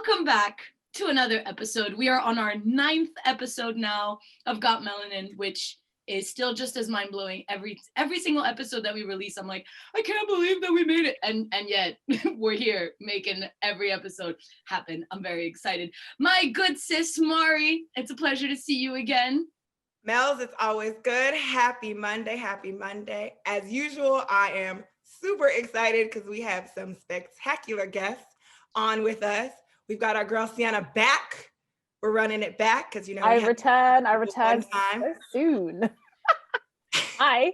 Welcome back to another episode. We are on our 9th episode now of Got Melanin, which is still just as mind-blowing. Every single episode that we release, I'm like, I can't believe that we made it. And yet we're here making every episode happen. I'm very excited. My good sis, Mari, it's a pleasure to see you again. Mel's, it's always good. Happy Monday, happy Monday. As usual, I am super excited because we have some spectacular guests on with us. We've got our girl Siana back. We're running it back because I return so soon. Hi.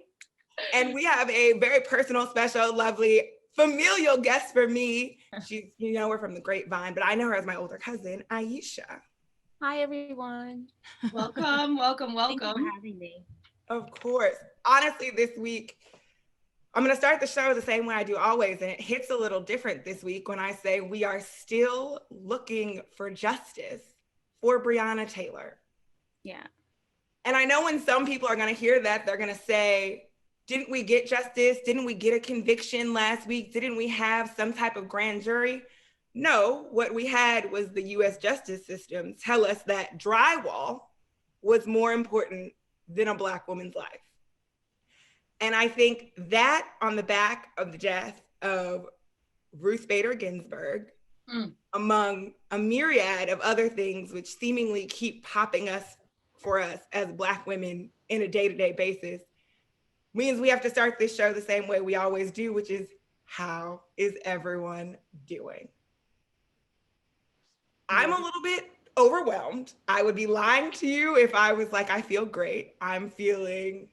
And we have a very personal, special, lovely, familial guest for me. She's, we're from the Grapevine, but I know her as my older cousin, Ayesha. Hi, everyone. Welcome. Thank you for having me. Of course. Honestly, this week, I'm going to start the show the same way I do always, and it hits a little different this week when I say we are still looking for justice for Breonna Taylor. Yeah. And I know when some people are going to hear that, they're going to say, didn't we get justice? Didn't we get a conviction last week? Didn't we have some type of grand jury? No, what we had was the US justice system tell us that drywall was more important than a Black woman's life. And I think that on the back of the death of Ruth Bader Ginsburg, among a myriad of other things which seemingly keep popping us for us as Black women in a day-to-day basis, means we have to start this show the same way we always do, which is, how is everyone doing? I'm a little bit overwhelmed. I would be lying to you if I was like, I feel great. I'm feeling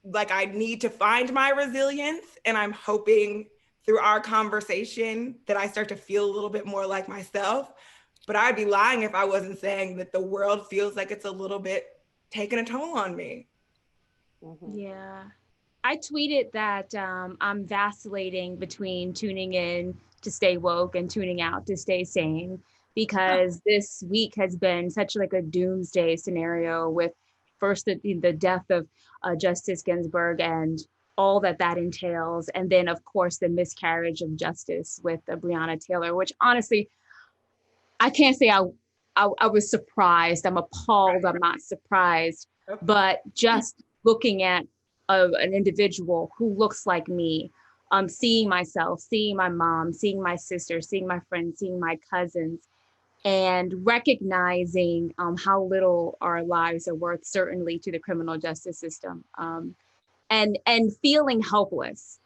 like I need to find my resilience, and I'm hoping through our conversation that I start to feel a little bit more like myself. But I'd be lying if I wasn't saying that the world feels like it's a little bit taking a toll on me. Mm-hmm. Yeah. I tweeted that I'm vacillating between tuning in to stay woke and tuning out to stay sane, because this week has been such like a doomsday scenario with first the death of Justice Ginsburg and all that entails. And then, of course, the miscarriage of justice with Breonna Taylor, which honestly, I can't say I was surprised. I'm appalled. I'm not surprised. But just looking at an individual who looks like me, seeing myself, seeing my mom, seeing my sister, seeing my friends, seeing my cousins, and recognizing how little our lives are worth, certainly to the criminal justice system, and feeling helpless,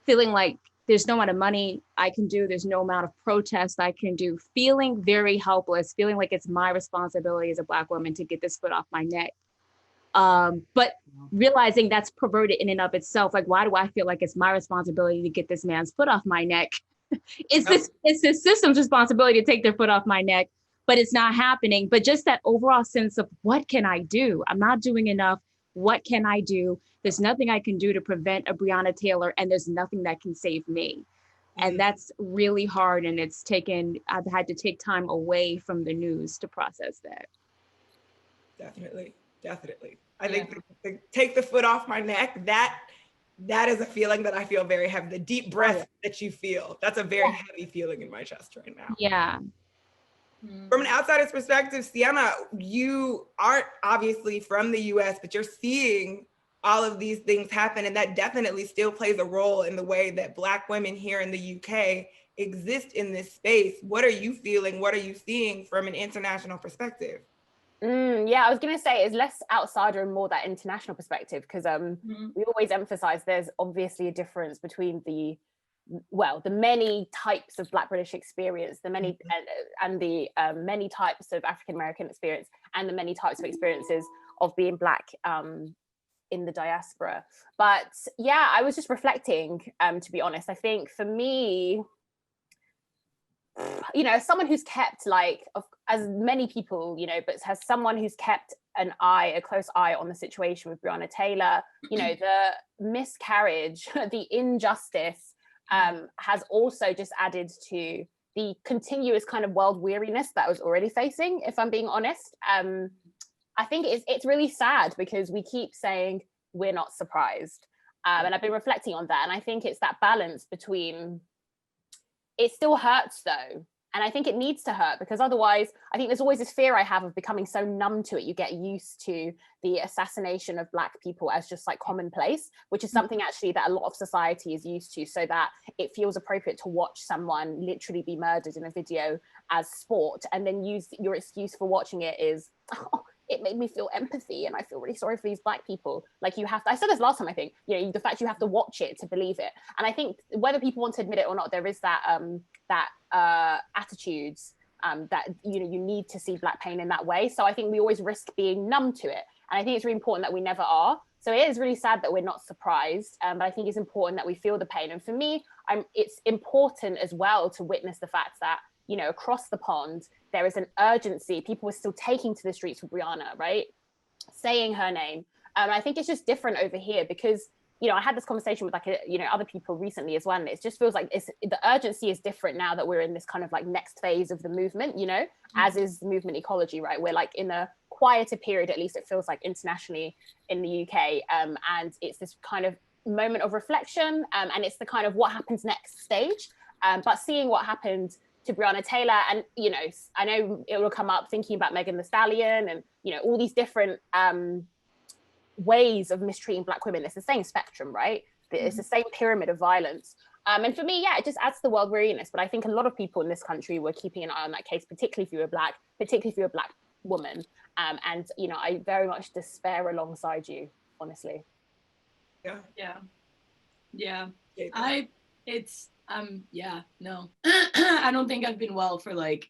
feeling like there's no amount of money I can do, there's no amount of protest I can do, feeling very helpless, feeling like it's my responsibility as a Black woman to get this foot off my neck. But realizing that's perverted in and of itself. Like, why do I feel like it's my responsibility to get this man's foot off my neck? It's this system's responsibility to take their foot off my neck, but it's not happening. But just that overall sense of, what can I do? I'm not doing enough. What can I do? There's nothing I can do to prevent a Breonna Taylor, and there's nothing that can save me. And that's really hard. And I've had to take time away from the news to process that. Definitely. I think take the foot off my neck, that is a feeling that I feel very heavy. The deep breath that you feel, that's a very heavy feeling in my chest right now. Yeah. From an outsider's perspective, Siana, you aren't obviously from the US, but you're seeing all of these things happen, and that definitely still plays a role in the way that Black women here in the UK exist in this space. What are you feeling? What are you seeing from an international perspective? Yeah, I was going to say it's less outsider and more that international perspective, because we always emphasize there's obviously a difference between the many types of Black British experience, the many many types of African American experience, and the many types of experiences of being Black in the diaspora. But yeah, I was just reflecting, to be honest. I think for me, as someone who's kept, as many people, but as someone who's kept a close eye on the situation with Breonna Taylor, the miscarriage, the injustice has also just added to the continuous kind of world weariness that I was already facing, if I'm being honest. I think it's really sad because we keep saying we're not surprised. And I've been reflecting on that. And I think it's that balance between, it still hurts though. And I think it needs to hurt, because otherwise, I think there's always this fear I have of becoming so numb to it. You get used to the assassination of Black people as just like commonplace, which is something actually that a lot of society is used to, so that it feels appropriate to watch someone literally be murdered in a video as sport, and then use your excuse for watching it is, oh, it made me feel empathy and I feel really sorry for these Black people. Like, you have to, I said this last time, I think, you know, the fact you have to watch it to believe it. And I think whether people want to admit it or not, there is that attitudes that, you know, you need to see Black pain in that way. So I think we always risk being numb to it. And I think it's really important that we never are. So it is really sad that we're not surprised, but I think it's important that we feel the pain. And for me, it's important as well to witness the fact that, you know, across the pond, there is an urgency. People are still taking to the streets for Brianna, right? Saying her name. I think it's just different over here because, you know, I had this conversation with other people recently as well. And it just feels like the urgency is different now that we're in this kind of like next phase of the movement, you know, as is movement ecology, right? We're like in a quieter period, at least it feels like internationally in the UK. And it's this kind of moment of reflection, and it's the kind of what happens next stage. But seeing what happened to Breonna Taylor, and, you know, I know it will come up thinking about Megan Thee Stallion and, you know, all these different ways of mistreating Black women. It's the same spectrum, right? It's the same pyramid of violence. And for me, yeah, it just adds to the world weariness. But I think a lot of people in this country were keeping an eye on that case, particularly if you were Black, particularly if you're a Black woman. And, you know, I very much despair alongside you, honestly. Yeah. Yeah. Yeah. No. I don't think I've been well for like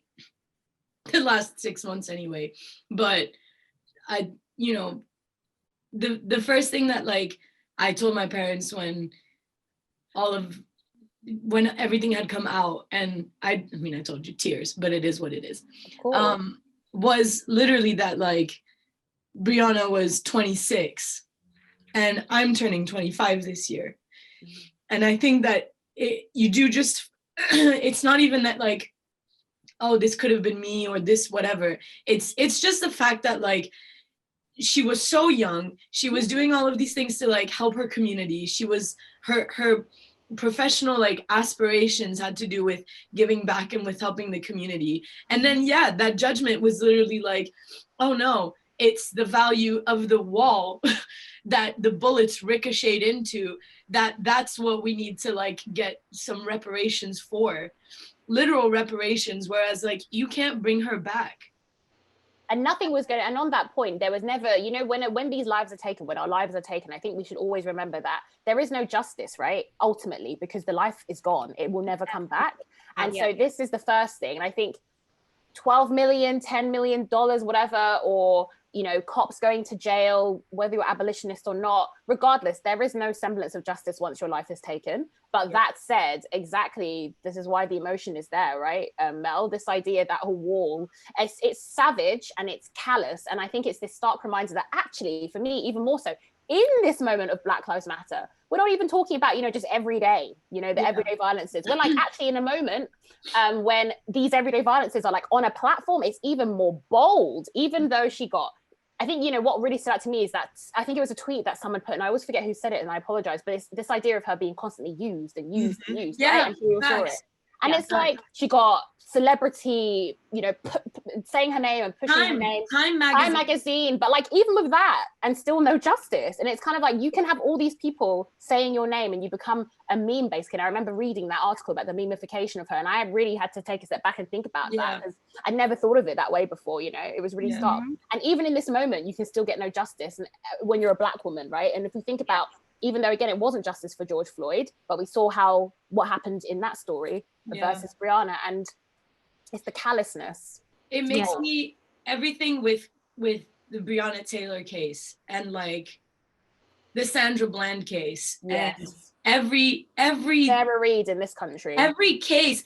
the last 6 months anyway. But you know, the first thing that like I told my parents when everything had come out, and I mean, I told you tears, but it is what it is. Was literally that like Brianna was 26 and I'm turning 25 this year. And I think that you do just, it's not even that like, oh, this could have been me or this, whatever. It's just the fact that like, she was so young. She was doing all of these things to like help her community. She was, her professional like aspirations had to do with giving back and with helping the community. And then, yeah, that judgment was literally like, oh no, it's the value of the wall that the bullets ricocheted into, that's what we need to like get some reparations for, literal reparations, whereas like you can't bring her back. And nothing was going to, and on that point, there was never, you know, when these lives are taken, when our lives are taken, I think we should always remember that there is no justice, right? Ultimately, because the life is gone. It will never come back. And so this is the first thing. And I think 12 million, $10 million, whatever, or, you know, cops going to jail, whether you're abolitionist or not, regardless, there is no semblance of justice once your life is taken. But that said, exactly, this is why the emotion is there, right, Mel? This idea, that whole wall, it's savage and it's callous. And I think it's this stark reminder that actually, for me, even more so, in this moment of Black Lives Matter, we're not even talking about, you know, just everyday, you know, the everyday violences. We're like actually in a moment when these everyday violences are like on a platform, it's even more bold, even though she got, I think, you know, what really stood out to me is that, I think it was a tweet that someone put, and I always forget who said it, and I apologize, but it's this idea of her being constantly used and used and used, right? And people saw it. And it's like, she got celebrity, you know, saying her name and pushing her name. Time magazine. But like, even with that, and still no justice. And it's kind of like, you can have all these people saying your name and you become a meme based. And I remember reading that article about the memification of her. And I really had to take a step back and think about that, because I never thought of it that way before, you know, it was really stark. And even in this moment, you can still get no justice when you're a Black woman, right? And if we think about, even though, again, it wasn't justice for George Floyd, but we saw what happened in that story versus Brianna, and it's the callousness. It makes me, everything with the Breonna Taylor case and like the Sandra Bland case, and every Sarah Reid in this country, every case,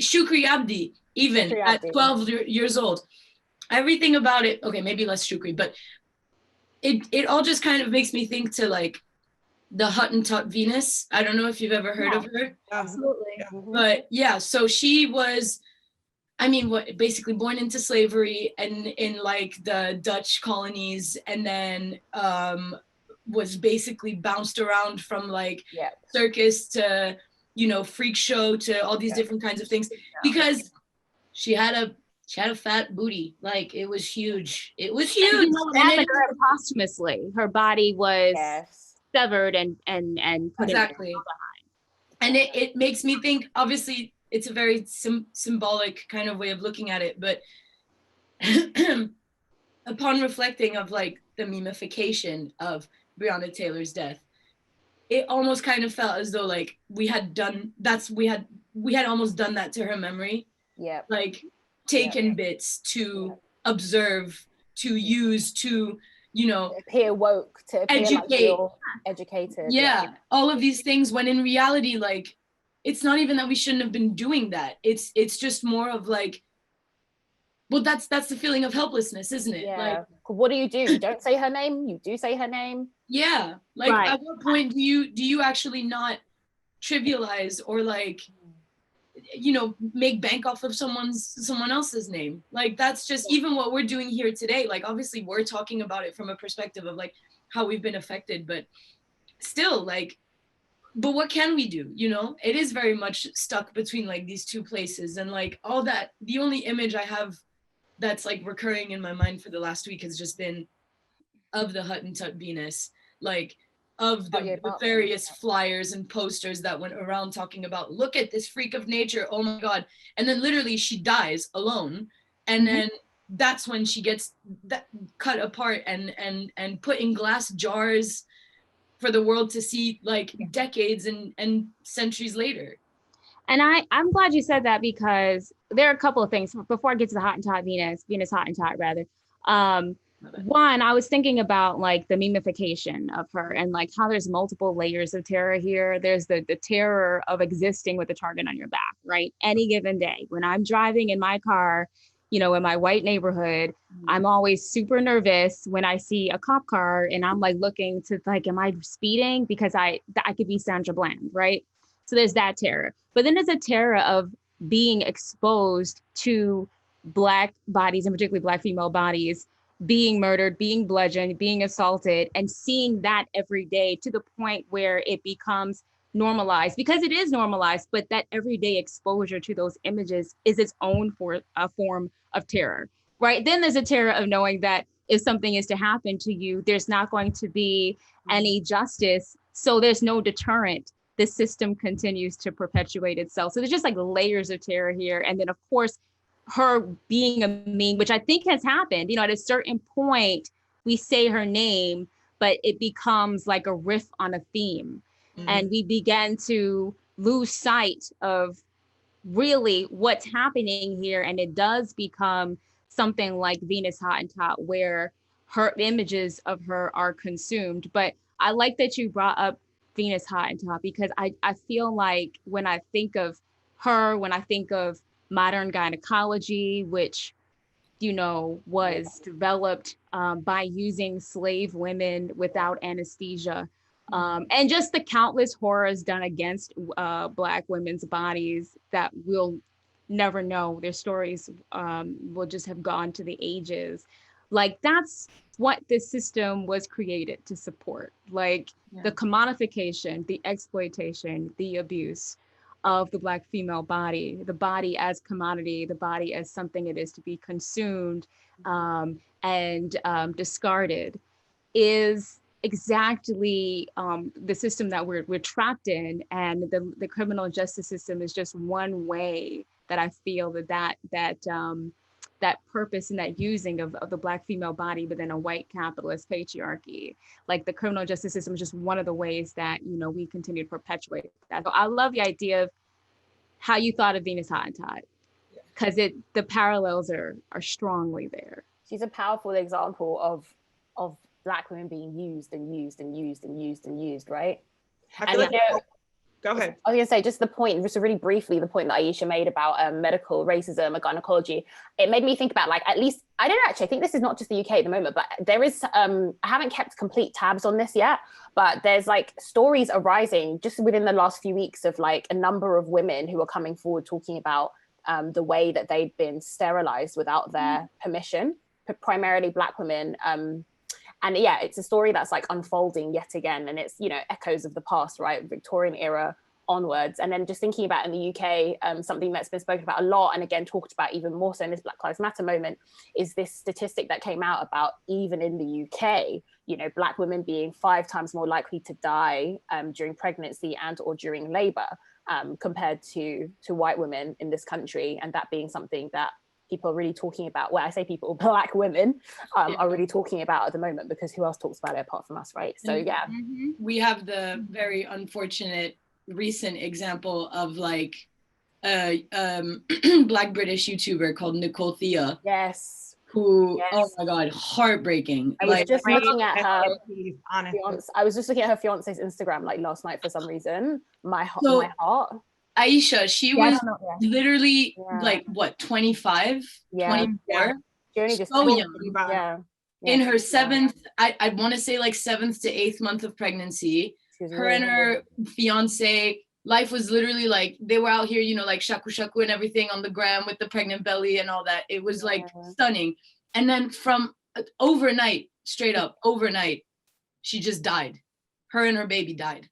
Shukri Abdi, even at 12 years old, everything about it. Okay, maybe less Shukri, but it all just kind of makes me think to like the Hottentot Venus. I don't know if you've ever heard of her. Absolutely. But yeah, so she was, I mean, basically born into slavery and in like the Dutch colonies, and then was basically bounced around from like circus to, you know, freak show to all these different kinds of things, because she had a fat booty. Like, it was huge. It was And huge. you know what happened to her posthumously? Her body was severed and put exactly. And it makes me think, obviously, it's a very symbolic kind of way of looking at it, but upon reflecting of like the memification of Breonna Taylor's death, it almost kind of felt as though like we had almost done that to her memory. Yeah. Like taken bits to observe, to use, to, you know, to appear woke, to appear educate. like you're educated. Yeah, all of these things, when in reality, like, it's not even that we shouldn't have been doing that. It's just more of like, well, that's the feeling of helplessness, isn't it? Yeah. Like, what do? You don't say her name. You do say her name. Yeah. Like, right. At what point do you actually not trivialize or like, you know, make bank off of someone else's name? Like, that's just even what we're doing here today. Like, obviously we're talking about it from a perspective of like how we've been affected, but still, like, but what can we do? You know, it is very much stuck between like these two places, and like all that. The only image I have that's like recurring in my mind for the last week has just been of the Hottentot Venus, like of the various flyers and posters that went around talking about, look at this freak of nature, oh my God. And then literally she dies alone. And then that's when she gets that cut apart and put in glass jars for the world to see, like decades and centuries later. And I'm glad you said that, because there are a couple of things before I get to the Hottentot Venus Hottentot rather. One, I was thinking about like the memification of her and like how there's multiple layers of terror here. There's the terror of existing with a target on your back, right? Any given day when I'm driving in my car, you know, in my white neighborhood, I'm always super nervous when I see a cop car and I'm like looking to like, am I speeding? Because I could be Sandra Bland, right? So there's that terror. But then there's a terror of being exposed to Black bodies, and particularly Black female bodies, being murdered, being bludgeoned, being assaulted, and seeing that every day to the point where it becomes normalized, because it is normalized, but that everyday exposure to those images is its own form of terror, right? Then there's a terror of knowing that if something is to happen to you, there's not going to be any justice, so there's no deterrent. The system continues to perpetuate itself. So there's just like layers of terror here. And then of course, her being a meme, which I think has happened, you know, at a certain point, we say her name, but it becomes like a riff on a theme. And we begin to lose sight of really what's happening here. And it does become something like Venus Hottentot, where her images of her are consumed. But I like that you brought up Venus Hottentot, because I feel like when I think of her, when I think of modern gynecology, which, you know, was developed by using slave women without anesthesia, and just the countless horrors done against Black women's bodies that we'll never know. Their stories will just have gone to the ages. Like, that's what this system was created to support, like the commodification, the exploitation, the abuse of the Black female body, the body as commodity, the body as something it is to be consumed and discarded, is exactly the system that we're trapped in. And the criminal justice system is just one way that I feel that purpose and that using of the Black female body within a white capitalist patriarchy. Like, the criminal justice system is just one of the ways that, you know, we continue to perpetuate that. So I love the idea of how you thought of Venus Hottentot, because the parallels are strongly there. She's a powerful example of Black women being used and used and used and used and used, right? And you know, go ahead. I was gonna say, just the point, just really briefly, the point that Ayesha made about medical racism and gynecology, it made me think about, like, at least, I don't actually think this is not just the UK at the moment, but there is, I haven't kept complete tabs on this yet, but there's like stories arising just within the last few weeks of like a number of women who are coming forward talking about the way that they'd been sterilized without their permission, primarily Black women. And yeah, it's a story that's like unfolding yet again. And it's, you know, echoes of the past, right? Victorian era onwards. And then just thinking about in the UK, something that's been spoken about a lot, and again talked about even more so in this Black Lives Matter moment, is this statistic that came out about even in the UK, you know, Black women being 5 times more likely to die during pregnancy and or during labor compared to white women in this country. And that being something that people are really talking about. Well, I say people, Black women are really talking about at the moment, because who else talks about it apart from us, right? So yeah. We have the very unfortunate recent example of like a Black British YouTuber called Nicole Thea. Yes. Who, oh my God, heartbreaking. I was just looking at her honestly. I was just looking at her fiance's Instagram like last night for some reason. My heart. Ayesha, she was literally like what, 25, 24? Yeah. She only just so young. Yeah. In her 7th, I want to say like 7th to 8th month of pregnancy, her and her fiance, life was literally like, they were out here, you know, like shaku shaku and everything on the gram with the pregnant belly and all that. It was like stunning. And then from overnight, straight up overnight, she just died. Her and her baby died.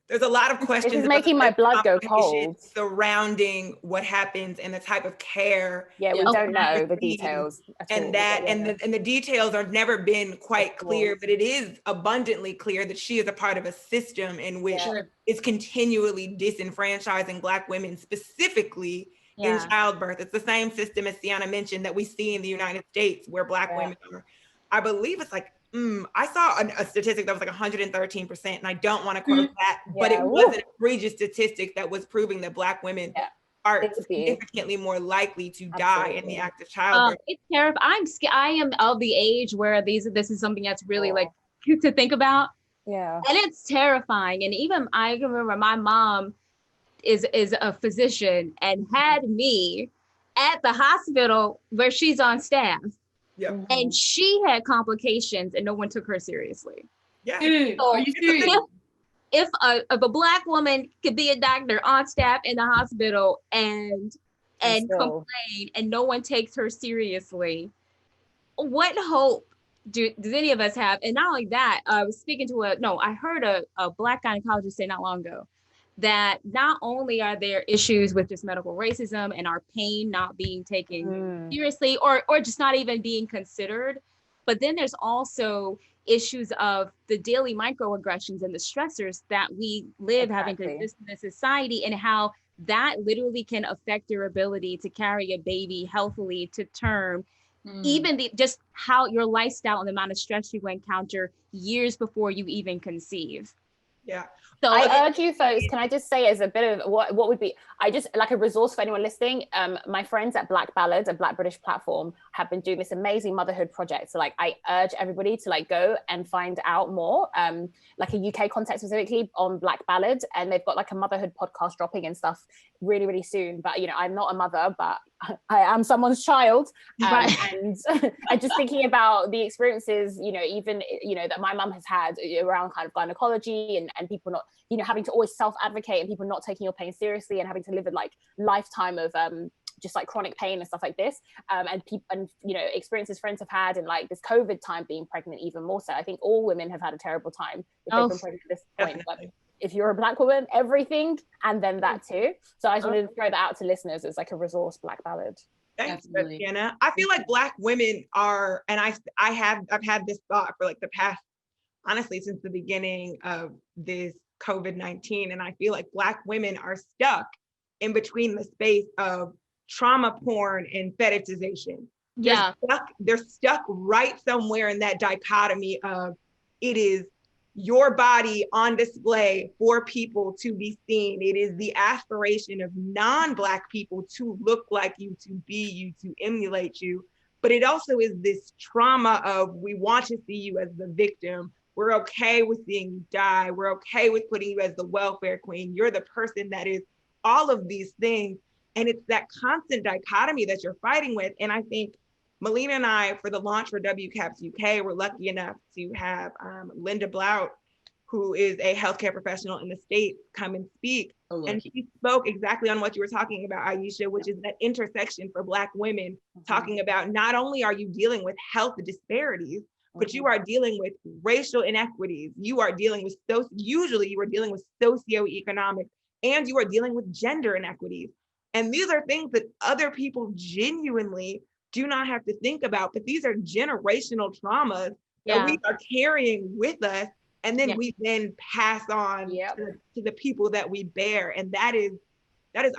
There's a lot of questions. This is making my blood go cold surrounding what happens and the type of care. Yeah, we don't know the details. And the details have never been quite clear, but it is abundantly clear that she is a part of a system in which is continually disenfranchising Black women, specifically in childbirth. It's the same system, as Siana mentioned, that we see in the United States, where Black women are, I believe it's like, I saw a statistic that was like 113%, and I don't want to quote that, but it was an egregious statistic that was proving that Black women are significantly more likely to die in the act of childbirth. It's terrible. I am of the age where this is something that's really like to think about. Yeah. And it's terrifying. And even I can remember my mom is a physician and had me at the hospital where she's on staff. Yeah. And she had complications and no one took her seriously. Yeah. So are you serious? If a Black woman could be a doctor on staff in the hospital and complain and no one takes her seriously, what hope does any of us have? And not only that, I was speaking to I heard a Black gynecologist say not long ago that not only are there issues with just medical racism and our pain not being taken seriously or just not even being considered, but then there's also issues of the daily microaggressions and the stressors that we live having to exist in a society, and how that literally can affect your ability to carry a baby healthily to term. Even just how your lifestyle and the amount of stress you encounter years before you even conceive. Yeah. So I urge you folks, can I just say as a bit of what would be, I just like a resource for anyone listening, my friends at Black Ballad, a Black British platform, have been doing this amazing motherhood project. So like, I urge everybody to like go and find out more, like a UK context specifically on Black Ballad. And they've got like a motherhood podcast dropping and stuff really, really soon. But, you know, I'm not a mother, but I am someone's child. And I'm just thinking about the experiences, you know, even, you know, that my mum has had around kind of gynecology and people not, you know, having to always self-advocate and people not taking your pain seriously and having to live with like lifetime of just like chronic pain and stuff like this, and you know, experiences friends have had, and like this COVID time being pregnant even more so. I think all women have had a terrible time if they've been pregnant at this point. But if you're a Black woman, everything, and then that too. So I just wanted to throw that out to listeners as like a resource, Black Ballad. Thanks, Siana. I feel like Black women are, and I've had this thought for like the past, honestly, since the beginning of this COVID-19, and I feel like Black women are stuck in between the space of trauma porn and fetishization. Yeah. They're stuck right somewhere in that dichotomy of it is your body on display for people to be seen. It is the aspiration of non-Black people to look like you, to be you, to emulate you. But it also is this trauma of we want to see you as the victim. We're okay with seeing you die. We're okay with putting you as the welfare queen. You're the person that is all of these things. And it's that constant dichotomy that you're fighting with. And I think Melina and I, for the launch for WCAPS UK, were lucky enough to have Linda Blount, who is a healthcare professional in the state, come and speak. And she spoke exactly on what you were talking about, Ayesha, which is that intersection for Black women, talking about not only are you dealing with health disparities, but you are dealing with racial inequities. You are dealing with usually you are dealing with socioeconomic and you are dealing with gender inequities. And these are things that other people genuinely do not have to think about, but these are generational traumas that we are carrying with us, and then we then pass on to the people that we bear. And that is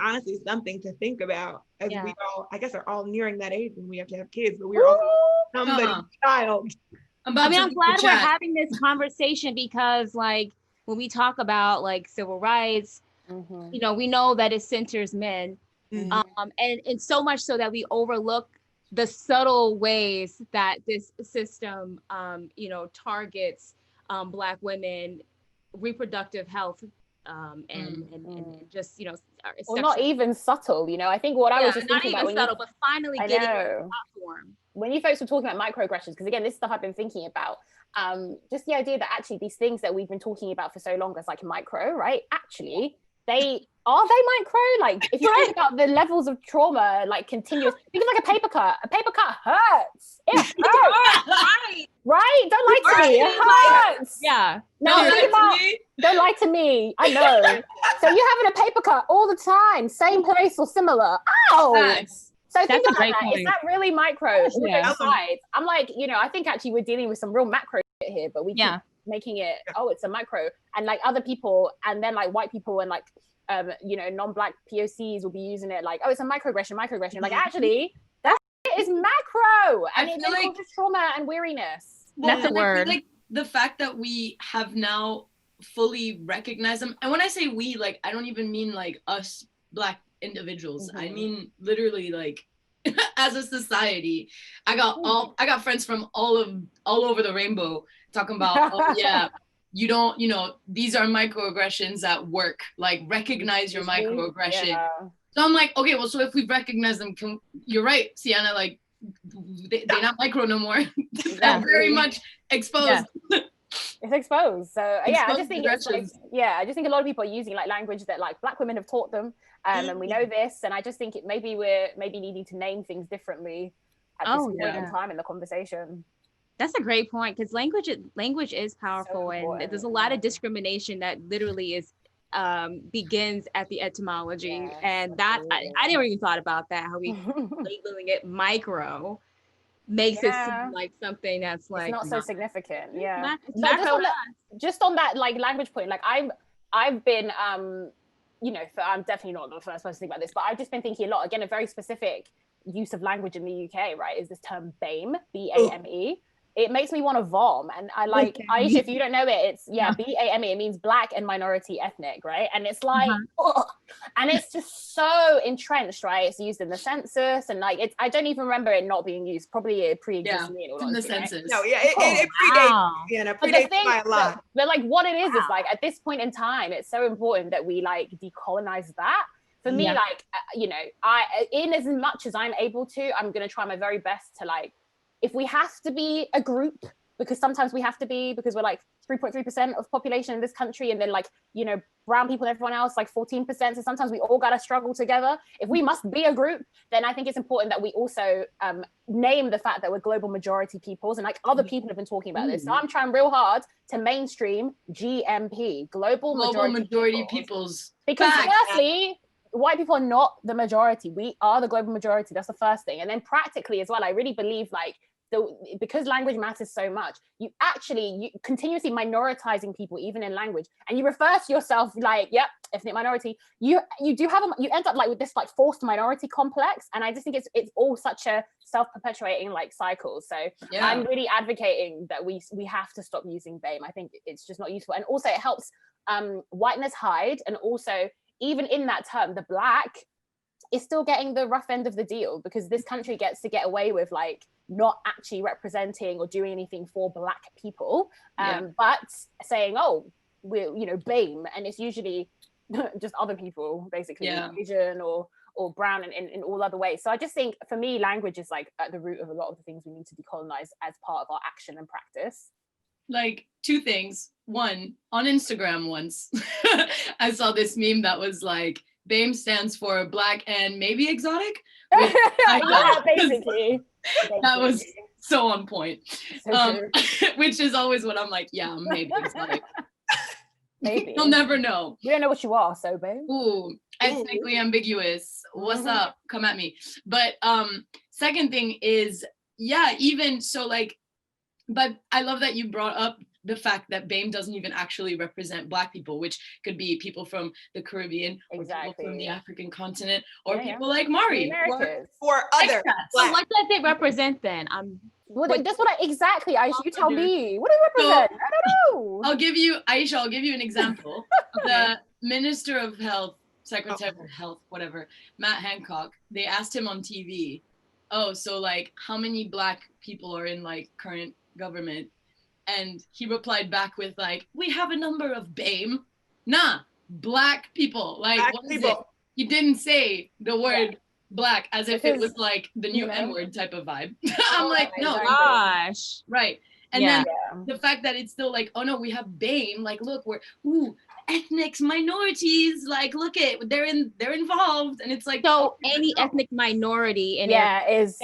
honestly something to think about, as we all, I guess, are all nearing that age when we have to have kids, but we're also somebody's child. I'm glad we're having this conversation, because like when we talk about like civil rights, you know, we know that it centers men, and so much so that we overlook the subtle ways that this system, you know, targets Black women, reproductive health, and just, you know, well, not even subtle, you know. I think what I was just thinking about, subtle, but finally getting a platform. When you folks were talking about microaggressions, because again, this stuff I've been thinking about, just the idea that actually these things that we've been talking about for so long as like micro, right? Actually, they micro? Like if you think about the levels of trauma, like continuous, think of like a paper cut. A paper cut hurts. It hurts. Right? Don't lie to me. It hurts. Yeah. No, don't lie to me. I know. So you're having a paper cut all the time, same place or similar. Ow. Nice. So think about that. Is that really micro? I'm like, you know, I think actually we're dealing with some real macro shit here, but we keep making it, it's a micro. And like other people, and then like white people and like, you know, non-Black POCs will be using it like, it's a microaggression. Like actually, that is macro, and it causes trauma and weariness. That's a word. I feel like the fact that we have now fully recognized them, and when I say we, like, I don't even mean like us Black individuals. I mean literally like as a society. I got friends from all over the rainbow talking about you don't, you know, these are microaggressions at work, like recognize your microaggression. So I'm like, okay, well, so if we recognize them, you're right, Siana, like they're not micro no more. They're very much exposed. It's exposed. So I just think it's like, I just think a lot of people are using like language that like Black women have taught them, and we know this, and I just think we're needing to name things differently at this point in time in the conversation. That's a great point, because language is powerful, and there's a lot of discrimination that literally is begins at the etymology, and that I never even thought about that, how we labeling it micro makes it seem like something that's like it's not so significant. Just on that like language point, like I've been you know, I'm definitely not the first person to think about this, but I've just been thinking a lot, again, a very specific use of language in the UK, right, is this term BAME, B-A-M-E. It makes me want to vom. And I like, Ayesha, if you don't know it, it's, BAME, it means Black and minority ethnic, right? And it's like, and it's just so entrenched, right? It's used in the census, and like, I don't even remember it not being used. Probably it pre-exists me. In the census. Right? No, it predates by a lot. But like what it is like, at this point in time, it's so important that we like decolonize that. For me, like, you know, in as much as I'm able to, I'm going to try my very best to like, if we have to be a group, because sometimes we have to be, because we're like 3.3% of population in this country, and then like, you know, brown people and everyone else like 14%, so sometimes we all got to struggle together. If we must be a group, then I think it's important that we also name the fact that we're global majority peoples, and like other people have been talking about this. So I'm trying real hard to mainstream GMP, global majority peoples. Because firstly, white people are not the majority. We are the global majority. That's the first thing. And then practically as well, I really believe like, because language matters so much, you continuously minoritizing people, even in language, and you refer to yourself like, ethnic minority, you end up like with this like forced minority complex. And I just think it's all such a self-perpetuating like cycle. So I'm really advocating that we have to stop using BAME. I think it's just not useful. And also it helps whiteness hide. And also even in that term, the Black is still getting the rough end of the deal, because this country gets to get away with like not actually representing or doing anything for Black people, but saying, we're, you know, BAME, and it's usually just other people, basically, Asian or brown, and in all other ways. So I just think, for me, language is like at the root of a lot of the things we need to decolonize as part of our action and practice. Like two things. One, on Instagram once, I saw this meme that was like, BAME stands for Black and maybe exotic. Basically. That was so on point. So which is always what I'm like, maybe exotic. Maybe. You'll never know. You don't know what you are, so babe. Ooh, ethnically ambiguous. What's up? Come at me. But second thing is, yeah, even so, like, but I love that you brought up the fact that BAME doesn't even actually represent Black people, which could be people from the Caribbean, or people from the African continent, or people like Mari, or other. So what does it represent then? That's what exactly, Ayesha, you tell me. What does it represent? I don't know. Ayesha, I'll give you an example. The Minister of Health, Secretary of Health, whatever, Matt Hancock, they asked him on TV, oh, so like how many Black people are in like current government? And he replied back with like, we have a number of BAME. Nah, Black people. Like, Black what is people. it? He didn't say the word Black as if it was like the new N-word type of vibe. I'm like, no. Gosh. Right. And then the fact that it's still like, oh no, we have BAME. Like, look, we're ethnics, minorities. Like, look they're involved. And it's like, so any ethnic minority in is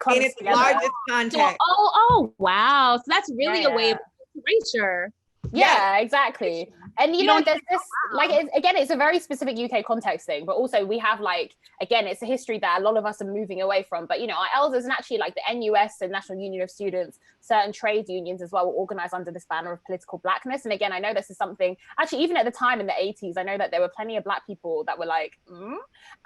in its largest context. So, wow. So that's really a way of erasure. Yeah, exactly. And you know, there's this like it's a very specific UK context thing, but also we have like, again, it's a history that a lot of us are moving away from. But you know, our elders and actually like the NUS, the National Union of Students, certain trade unions as well were organized under this banner of political Blackness. And again, I know this is something actually even at the time in the 80s, I know that there were plenty of Black people that were like,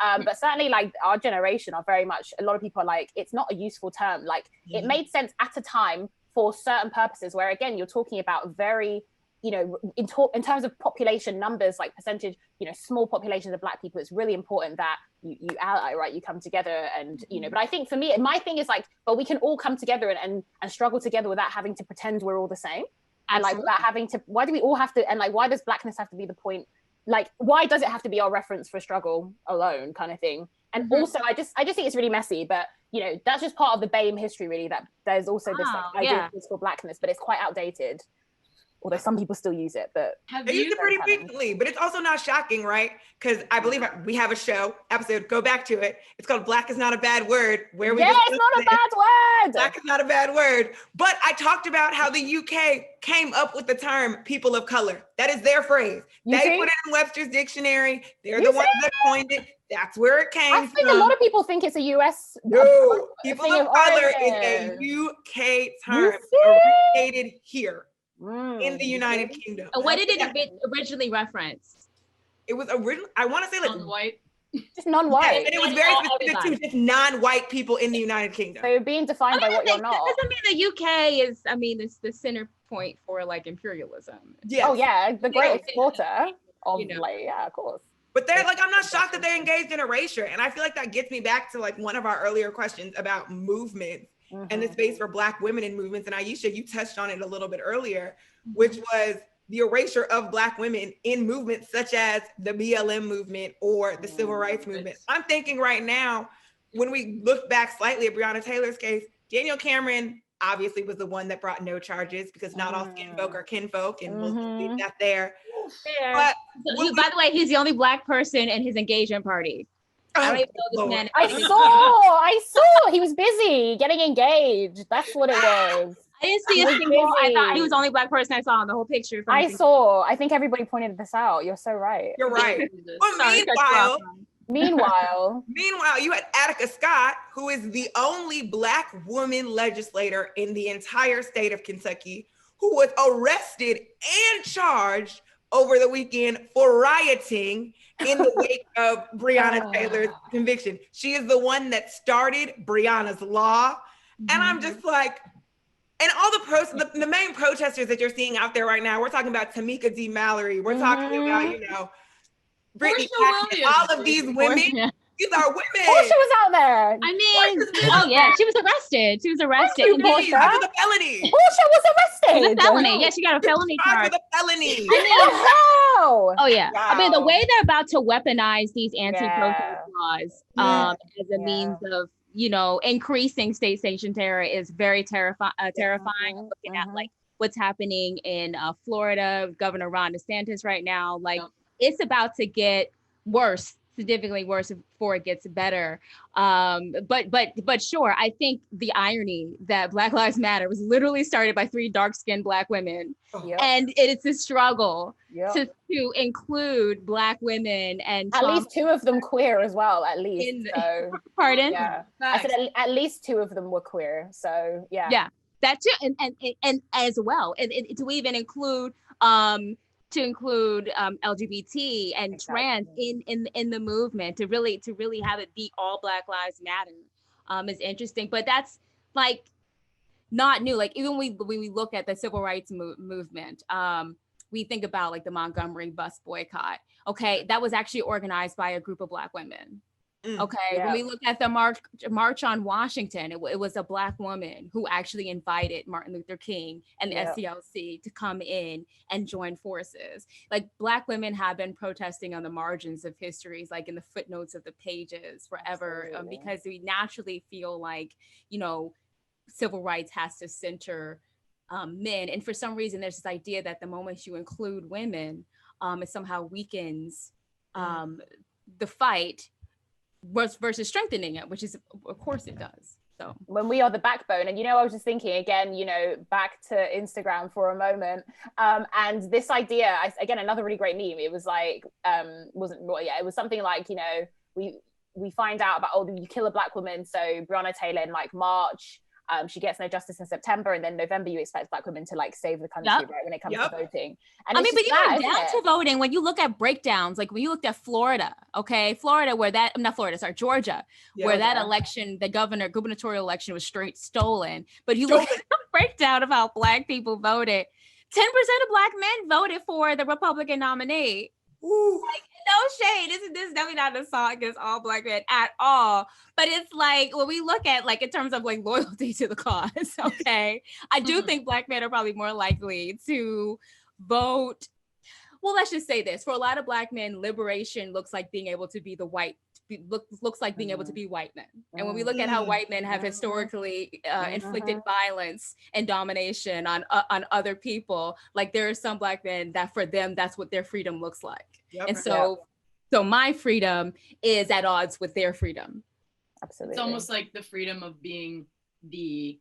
but certainly like our generation are very much, a lot of people are like, it's not a useful term. Like it made sense at a time for certain purposes where again, you're talking about very, you know, in terms of population numbers, like percentage, you know, small populations of Black people, it's really important that you ally, right? You come together and, you know, but I think for me, my thing is like, but we can all come together and struggle together without having to pretend we're all the same. And like without having to, why do we all have to, and like, why does Blackness have to be the point? Like, why does it have to be our reference for struggle alone kind of thing? And also, I just think it's really messy, but you know, that's just part of the BAME history really, that there's also this like, idea of political Blackness, but it's quite outdated. Although some people still use it, but they use it pretty frequently. But it's also not shocking, right? Because I believe we have a episode, go back to it. It's called Black is Not a Bad Word. Where we it's not a bad word. Black is not a bad word. But I talked about how the UK came up with the term people of color. That is their phrase. They put it in Webster's dictionary. They're the ones that coined it. That's where it came from. I think a lot of people think it's a US. No, people of color is a UK term originated here. In the United Kingdom. And what did it originally reference? It was originally, I want to say like non-white. Just non-white. And it was very specific to just non-white people in the United Kingdom. So you're being defined by what you're not. Doesn't mean the UK is, I mean, it's the center point for like imperialism. Yes. Oh yeah, the great exporter of like, yeah, of course. But they're like, I'm not shocked that they engaged in erasure. And I feel like that gets me back to like one of our earlier questions about movement. And the space for Black women in movements. And Ayesha, you touched on it a little bit earlier, which was the erasure of Black women in movements such as the BLM movement or the civil rights movement. I'm thinking right now, when we look back slightly at Breonna Taylor's case, Daniel Cameron obviously was the one that brought no charges because not all skin folk are kinfolk, and we'll leave that there. But by the way, he's the only Black person in his engagement party. I don't even know this man. I saw. He was busy getting engaged. That's what it was. I didn't see a single. I thought he was the only Black person I saw on the whole picture. I saw. I think everybody pointed this out. You're so right. You're right. But meanwhile, you had Attica Scott, who is the only Black woman legislator in the entire state of Kentucky, who was arrested and charged over the weekend for rioting in the wake of Breonna Taylor's conviction. She is the one that started Breonna's law. And I'm just like, and all the main protesters that you're seeing out there right now, we're talking about Tamika D. Mallory. We're talking about, you know, Brittany Paxton, all of these women. These are women. Portia was out there. I mean, she was arrested. She was arrested. Portia was a felony. Portia was arrested. It was a felony. Yeah, she got a felony charge. With a felony. Oh yeah. Wow. I mean, the way they're about to weaponize these anti-protest laws as a means of, you know, increasing state-sanctioned terror is very terrifying. Looking at like what's happening in Florida, Governor Ron DeSantis right now, like it's about to get worse significantly worse before it gets better. But sure, I think the irony that Black Lives Matter was literally started by 3 dark-skinned Black women, and it's a struggle to include Black women and at least 2 of them queer as well, at least. So pardon? Yeah, I said at least 2 of them were queer. So yeah, that too, and as well, and to even include LGBT and trans in the movement, to really have it be all Black Lives Matter is interesting. But that's like not new. Like even when we look at the civil rights movement, we think about like the Montgomery bus boycott. Okay, that was actually organized by a group of Black women. Okay, when we look at the March on Washington, it was a Black woman who actually invited Martin Luther King and the SCLC to come in and join forces. Like Black women have been protesting on the margins of histories, like in the footnotes of the pages forever, because we naturally feel like, you know, civil rights has to center men. And for some reason, there's this idea that the moment you include women, it somehow weakens the fight versus strengthening it, which is, of course it does. So when we are the backbone. And, you know, I was just thinking again, you know, back to Instagram for a moment. And this idea, again, another really great meme. It was like, it was something like, you know, we find out about, you kill a Black woman. So Breonna Taylor in like March, she gets no justice in September, and then November you expect Black women to like save the country, right, when it comes to voting. And I mean, but even down to voting, when you look at breakdowns, like when you looked at Florida, Georgia, where that election, the gubernatorial election was straight stolen. But you look at the breakdown of how Black people voted, 10% of Black men voted for the Republican nominee. Like, no shade. This is definitely not an assault against all Black men at all. But it's like when we look at like in terms of like loyalty to the cause, okay, I do think Black men are probably more likely to vote. Well, let's just say this: for a lot of Black men, liberation looks like being able to be looks like being able to be white men. And when we look at how white men have historically inflicted violence and domination on other people, like there are some Black men that for them, that's what their freedom looks like. And so my freedom is at odds with their freedom. Absolutely. It's almost like the freedom of being the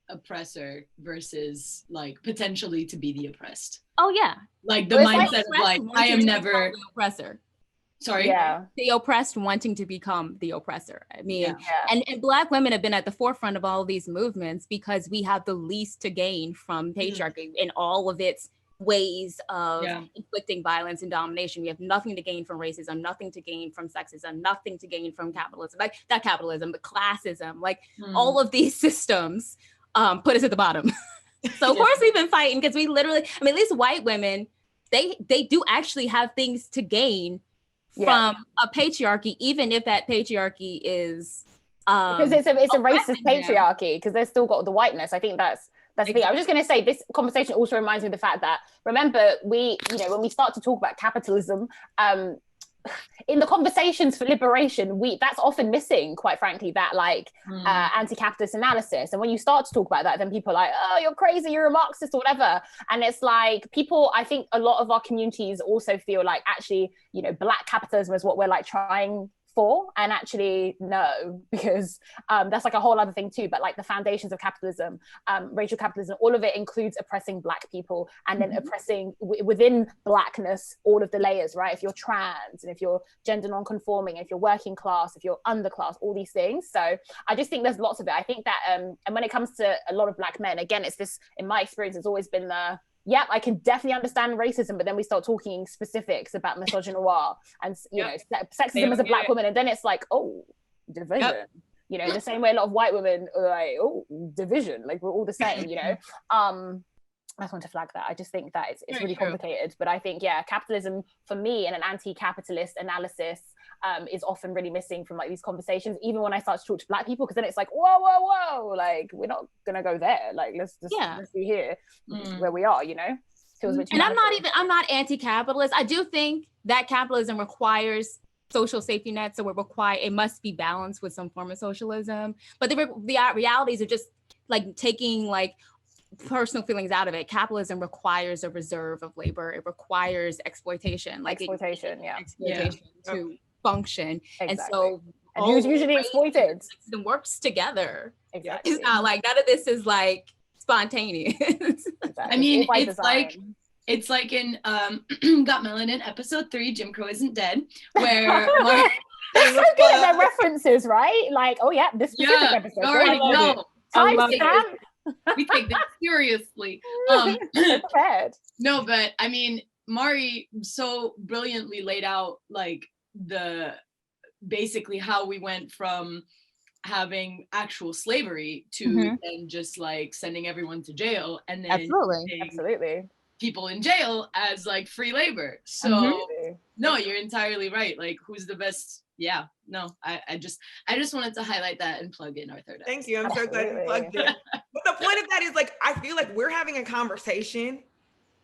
oppressor versus like potentially to be the oppressed. Oh yeah. Like the mindset of like, I am never the oppressor. Sorry. Yeah. The oppressed wanting to become the oppressor. I mean, and Black women have been at the forefront of all of these movements because we have the least to gain from patriarchy in all of its ways of inflicting violence and domination. We have nothing to gain from racism, nothing to gain from sexism, nothing to gain from capitalism, like not capitalism, but classism, like all of these systems put us at the bottom. So of course we've been fighting because we literally, I mean, at least white women, they do actually have things to gain from a patriarchy, even if that patriarchy is because it's a racist patriarchy, because they've still got the whiteness. I think that's the thing. I was just going to say, this conversation also reminds me of the fact that, remember, when we start to talk about capitalism, in the conversations for liberation, that's often missing, quite frankly, that like anti-capitalist analysis. And when you start to talk about that, then people are like, oh, you're crazy, you're a Marxist or whatever. And it's like people, I think a lot of our communities also feel like actually, you know, Black capitalism is what we're like trying for, and actually no, because that's like a whole other thing too. But like the foundations of capitalism, racial capitalism, all of it includes oppressing Black people, and then oppressing within Blackness all of the layers, right? If you're trans, and if you're gender non-conforming, if you're working class, if you're underclass, all these things. So I just think there's lots of it. I think that and when it comes to a lot of Black men, again, it's this, in my experience, it's always been the I can definitely understand racism, but then we start talking specifics about misogynoir and you know, sexism as a Black woman, and then it's like, oh, division. You know, the same way a lot of white women are like, oh, division, like we're all the same, you know. I just want to flag that. I just think that it's really complicated, but I think capitalism for me and an anti-capitalist analysis is often really missing from like these conversations, even when I start to talk to Black people, because then it's like, whoa, like we're not gonna go there, like let's be here where we are, you know. Feels a bit too and I'm not anti-capitalist. I do think that capitalism requires social safety nets, so it must be balanced with some form of socialism, but the realities are just like taking like personal feelings out of it. Capitalism requires a reserve of labor. It requires exploitation, like exploitation function. Exactly. And so and who's usually exploited and works together. Exactly. It's not like none of this is like spontaneous. Exactly. I mean, it's like in Got Melanin episode 3, Jim Crow Isn't Dead, where they're so good at their references, right? Like, oh yeah, this specific episode. You already know. Timestamp. We take this seriously. So prepared. No, but I mean, Mari so brilliantly laid out like basically how we went from having actual slavery to then just like sending everyone to jail and then absolutely people in jail as like free labor. So no, you're entirely right. Like, who's the best? Yeah, no, I just wanted to highlight that and plug in our third episode. Thank you. I'm so glad you plugged in. But the point of that is, like, I feel like we're having a conversation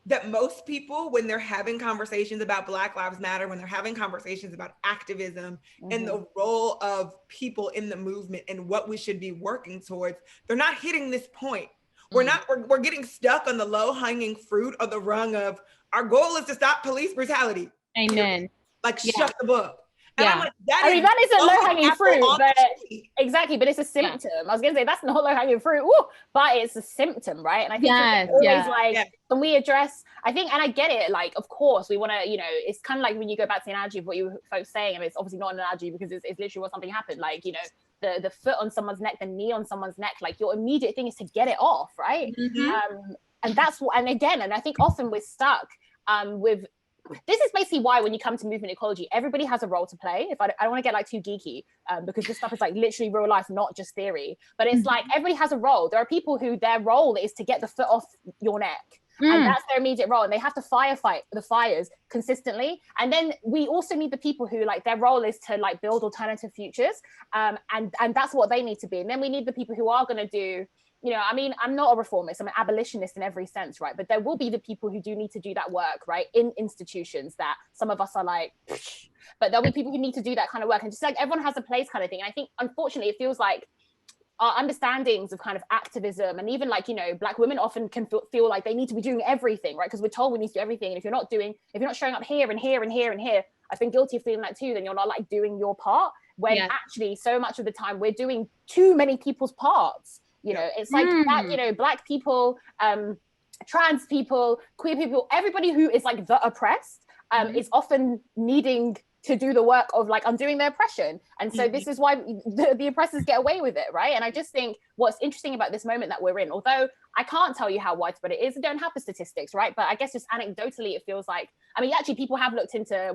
that most people, when they're having conversations about Black Lives Matter, when they're having conversations about activism and the role of people in the movement and what we should be working towards, they're not hitting this point. We're getting stuck on the low hanging fruit or the rung of our goal is to stop police brutality. Amen. Like, shut the book. And Yeah. I'm like, that is a low-hanging fruit, but exactly, but it's a symptom. I was gonna say that's not low-hanging fruit, but it's a symptom, right? And I think always when we address, I think, and I get it, like, of course we want to, you know, it's kind of like when you go back to the analogy of what you folks saying. I mean, it's obviously not an analogy because it's literally what something happened, like, you know, the foot on someone's neck, the knee on someone's neck, like your immediate thing is to get it off, right? And that's what, and again, and I think often we're stuck with. This is basically why when you come to movement ecology, everybody has a role to play. If I don't want to get like too geeky, because this stuff is like literally real life, not just theory, but it's like everybody has a role. There are people who their role is to get the foot off your neck. And that's their immediate role, and they have to fight the fires consistently. And then we also need the people who, like, their role is to like build alternative futures, and that's what they need to be. And then we need the people who are going to do, you know, I mean, I'm not a reformist, I'm an abolitionist in every sense, right? But there will be the people who do need to do that work, right? In institutions that some of us are like, psh, but there'll be people who need to do that kind of work. And just like everyone has a place kind of thing. And I think, unfortunately, it feels like our understandings of kind of activism, and even like, you know, Black women often can feel like they need to be doing everything, right? Because we're told we need to do everything. And if you're not showing up here and here and here and here, I've been guilty of feeling that too, then you're not like doing your part. When actually so much of the time we're doing too many people's parts. You know, it's like that, you know, Black people, trans people, queer people, everybody who is like the oppressed is often needing to do the work of like undoing their oppression. And so this is why the oppressors get away with it, right? And I just think what's interesting about this moment that we're in, although I can't tell you how widespread it is, I don't have the statistics, right? But I guess just anecdotally, it feels like, I mean, actually people have looked into,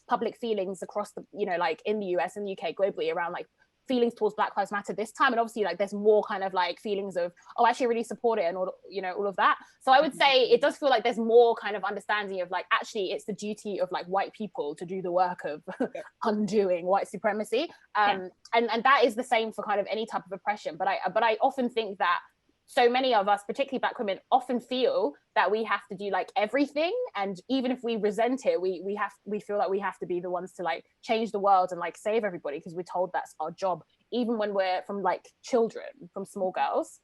public feelings across the, you know, like in the US and the UK, globally, around like feelings towards Black Lives Matter this time. And obviously like there's more kind of like feelings of, oh, I actually really support it and all, you know, all of that. So I would say it does feel like there's more kind of understanding of like, actually it's the duty of like white people to do the work of undoing white supremacy. And that is the same for kind of any type of oppression. But I often think that so many of us, particularly Black women, often feel that we have to do like everything, and even if we resent it, we feel like we have to be the ones to like change the world and like save everybody, because we're told that's our job, even when we're from like children, from small girls.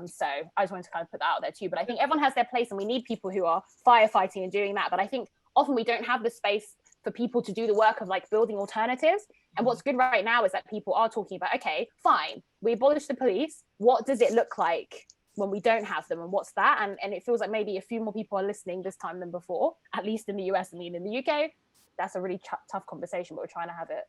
So I just wanted to kind of put that out there too. But I think everyone has their place, and we need people who are firefighting and doing that. But I think often we don't have the space for people to do the work of like building alternatives. And what's good right now is that people are talking about, okay, fine, we abolish the police. What does it look like when we don't have them? And what's that? And it feels like maybe a few more people are listening this time than before, at least in the US. I mean, in the UK, that's a really tough conversation, but we're trying to have it.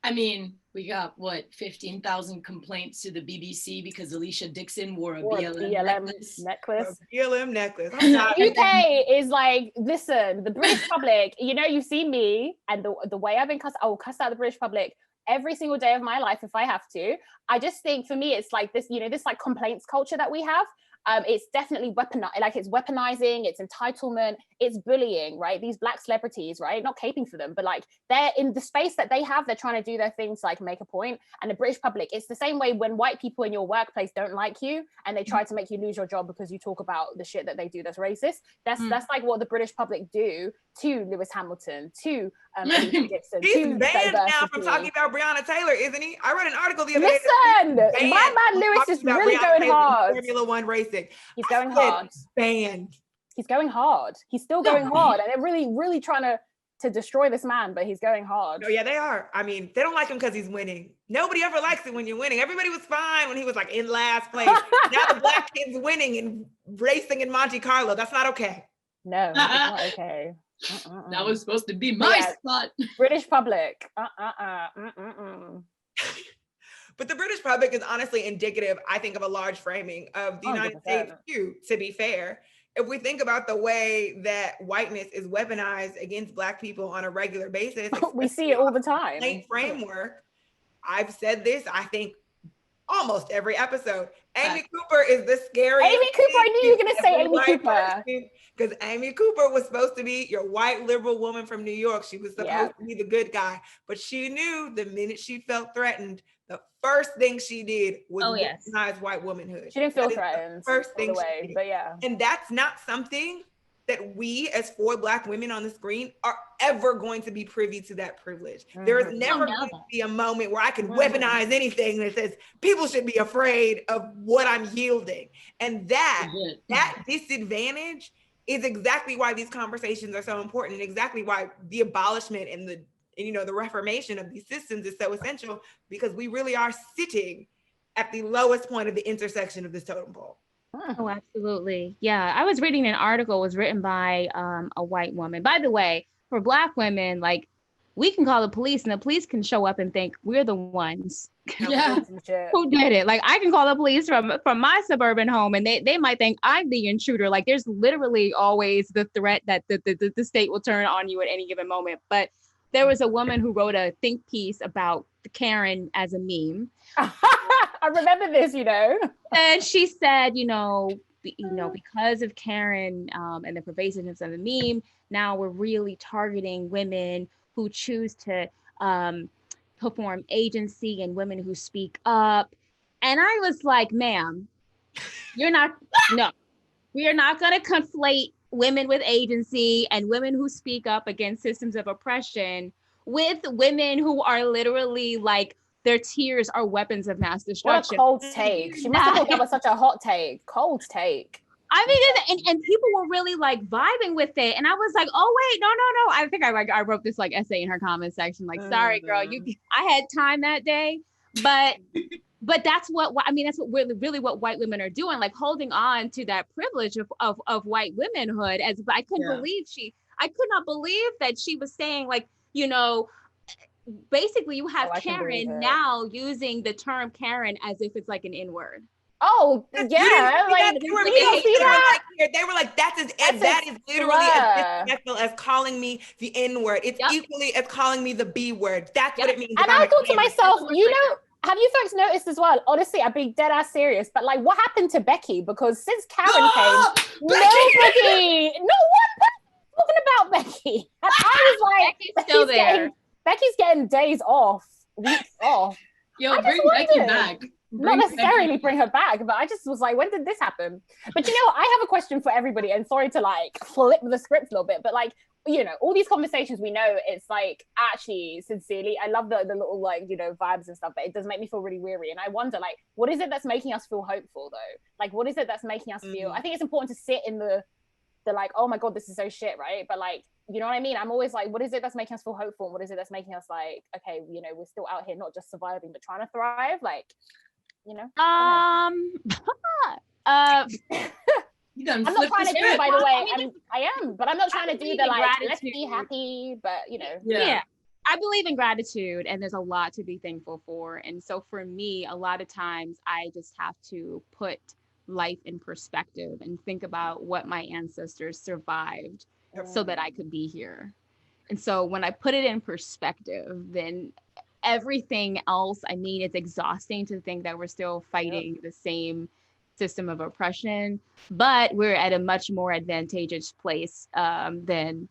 I mean, we got 15,000 complaints to the BBC because Alicia Dixon wore a BLM necklace. A BLM necklace. UK is like, listen, the British public, you know, you've seen me and the way I've been cussed, I will cuss out the British public every single day of my life if I have to. I just think for me, it's like this, you know, this like complaints culture that we have. It's definitely it's weaponizing, it's entitlement, it's bullying, right? These Black celebrities, right? Not caping for them, but like they're in the space that they have, they're trying to do their things, like make a point. And the British public, it's the same way when white people in your workplace don't like you and they try to make you lose your job because you talk about the shit that they do that's racist. That's like what the British public do to Lewis Hamilton, to Gibson. He's banned now from talking about Breonna Taylor, isn't he? I read an article the other day. Listen, my man Lewis is really going hard. Formula One racing. He's going hard. Banned. He's going hard. He's still going hard. And they're really, really trying to to destroy this man, but he's going hard. Oh yeah, they are. I mean, they don't like him because he's winning. Nobody ever likes it when you're winning. Everybody was fine when he was like in last place. Now the black kid's winning and racing in Monte Carlo. That's not okay. No, it's not okay. That was supposed to be my spot. British public. But the British public is honestly indicative, I think, of a large framing of the United States too, to be fair. If we think about the way that whiteness is weaponized against Black people on a regular basis, we see it all the time. Framework. I've said this, I think, almost every episode. Amy Cooper is the scariest. Amy Cooper, I knew you were going to say Amy Cooper. Because Amy Cooper was supposed to be your white liberal woman from New York. She was supposed to be the good guy. But she knew the minute she felt threatened, the first thing she did was weaponize white womanhood. She didn't feel threatened. First thing she did. But yeah. And that's not something that we as 4 Black women on the screen are ever going to be privy to that privilege. There is never going to be a moment where I can weaponize anything that says people should be afraid of what I'm yielding. And that disadvantage is exactly why these conversations are so important, and exactly why the abolishment and the reformation of these systems is so essential, because we really are sitting at the lowest point of the intersection of this totem pole. Oh, absolutely. Yeah. I was reading an article, was written by a white woman. By the way, for Black women, like, we can call the police and the police can show up and think we're the ones who did it. Like, I can call the police from my suburban home and they might think I'm the intruder. Like, there's literally always the threat that the state will turn on you at any given moment. But there was a woman who wrote a think piece about the Karen as a meme. I remember this, And she said, because of Karen and the pervasiveness of the meme, now we're really targeting women who choose to perform agency and women who speak up. And I was like, ma'am, we are not going to conflate women with agency and women who speak up against systems of oppression with women who are literally like, their tears are weapons of mass destruction. What a cold take. She must have thought that was such a hot take. Cold take. I mean, and people were really like vibing with it. And I was like, oh wait, no. I think I wrote this like essay in her comment section. Like, sorry, girl, I had time that day. But that's what really what white women are doing, like holding on to that privilege of white womanhood. As I could not believe that she was saying, like, basically you have Karen now using the term Karen as if it's like an N-word. Oh, yeah. They were like, that is literally as disrespectful as calling me the N-word. It's equally as calling me the B word. That's what it means. And I thought to myself, have you folks noticed as well? Honestly, I'm being dead ass serious, but like, what happened to Becky? Because since Karen came, nobody, no one talking about Becky. And I was like, Becky's still there. Becky's getting days off, weeks off. Yo, bring Becky back. Not necessarily bring her back, but I just was like, when did this happen? But I have a question for everybody, and sorry to like flip the script a little bit, but like, all these conversations, we know it's like, actually, sincerely, I love the little like, vibes and stuff, but it does make me feel really weary. And I wonder, like, what is it that's making us feel hopeful though? Like, what is it that's making us feel, I think it's important to sit in the like, oh my God, this is so shit, right? But like, you know what I mean? I'm always like, what is it that's making us feel hopeful? And what is it that's making us like, okay, we're still out here, not just surviving, but trying to thrive, like, You I'm not trying to do, by the way, I am, but I'm not trying to do the like, let's be happy, but Yeah. I believe in gratitude, and there's a lot to be thankful for. And so for me, a lot of times I just have to put life in perspective and think about what my ancestors survived so that I could be here. And so when I put it in perspective, then everything else, it's exhausting to think that we're still fighting the same system of oppression, but we're at a much more advantaged place than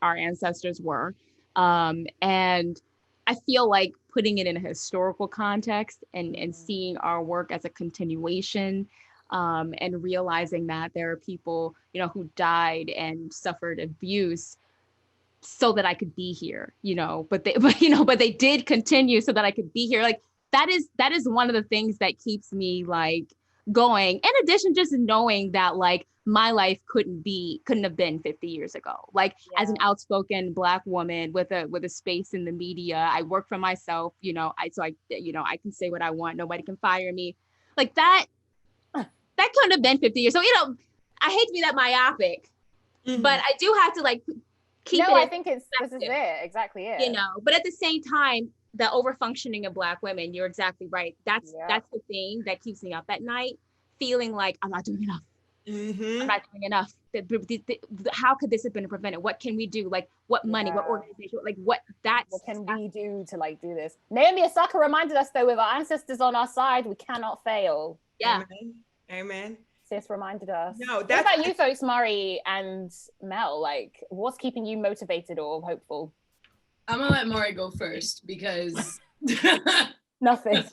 our ancestors were. And I feel like putting it in a historical context and seeing our work as a continuation, and realizing that there are people, who died and suffered abuse so that I could be here, but they did continue so that I could be here. Like, that is one of the things that keeps me like going. In addition, just knowing that like my life couldn't have been 50 years ago. Like as an outspoken Black woman with a space in the media, I work for myself, I can say what I want. Nobody can fire me. Like that couldn't have been 50 years. So, I hate to be that myopic, but I do have to like keep it. I think this is it. Exactly it. But at the same time, the overfunctioning of Black women, you're exactly right. That's the thing that keeps me up at night, feeling like I'm not doing enough. I'm not doing enough. How could this have been prevented? What can we do? Like what money, what organization, like what can we do to like do this? Naomi Osaka reminded us though, with our ancestors on our side, we cannot fail. Yeah. Amen. Sis reminded us. No, what about you folks, Mari and Mel? Like what's keeping you motivated or hopeful? I'm gonna let Mari go first because nothing.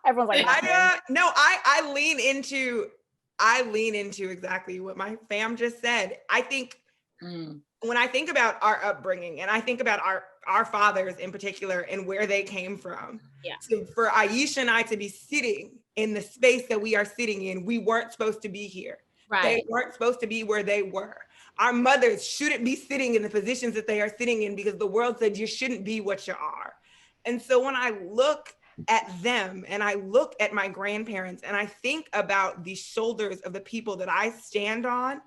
Everyone's like I lean into exactly what my fam just said. I think when I think about our upbringing and I think about our fathers in particular and where they came from, so for Ayesha and I to be sitting in the space that we are sitting in, we weren't supposed to be here. Right. They weren't supposed to be where they were. Our mothers shouldn't be sitting in the positions that they are sitting in because the world said you shouldn't be what you are. And so when I look at them and I look at my grandparents and I think about the shoulders of the people that I stand on,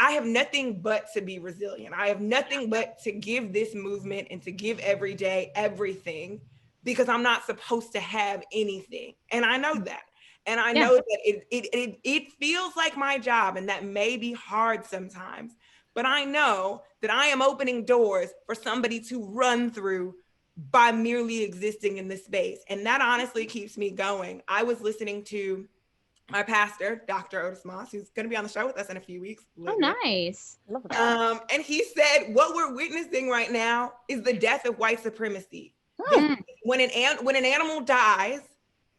I have nothing but to be resilient. I have nothing but to give this movement and to give every day everything because I'm not supposed to have anything. And I know that. And I know that it feels like my job, and that may be hard sometimes, but I know that I am opening doors for somebody to run through by merely existing in this space. And that honestly keeps me going. I was listening to my pastor, Dr. Otis Moss, who's going to be on the show with us in a few weeks. Oh, nice. And he said, what we're witnessing right now is the death of white supremacy. When an animal dies,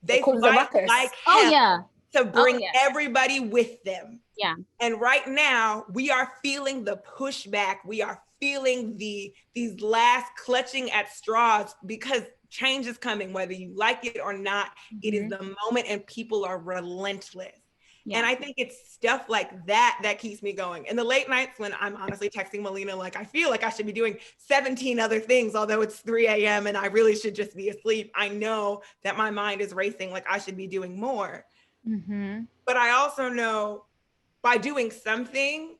they fight like hell to bring everybody with them. Yeah. And right now we are feeling the pushback. We are feeling these last clutching at straws because change is coming, whether you like it or not. It is the moment and people are relentless. Yeah. And I think it's stuff like that keeps me going. In the late nights when I'm honestly texting Melina, like, I feel like I should be doing 17 other things, although it's 3 a.m. and I really should just be asleep. I know that my mind is racing, like I should be doing more. But I also know by doing something,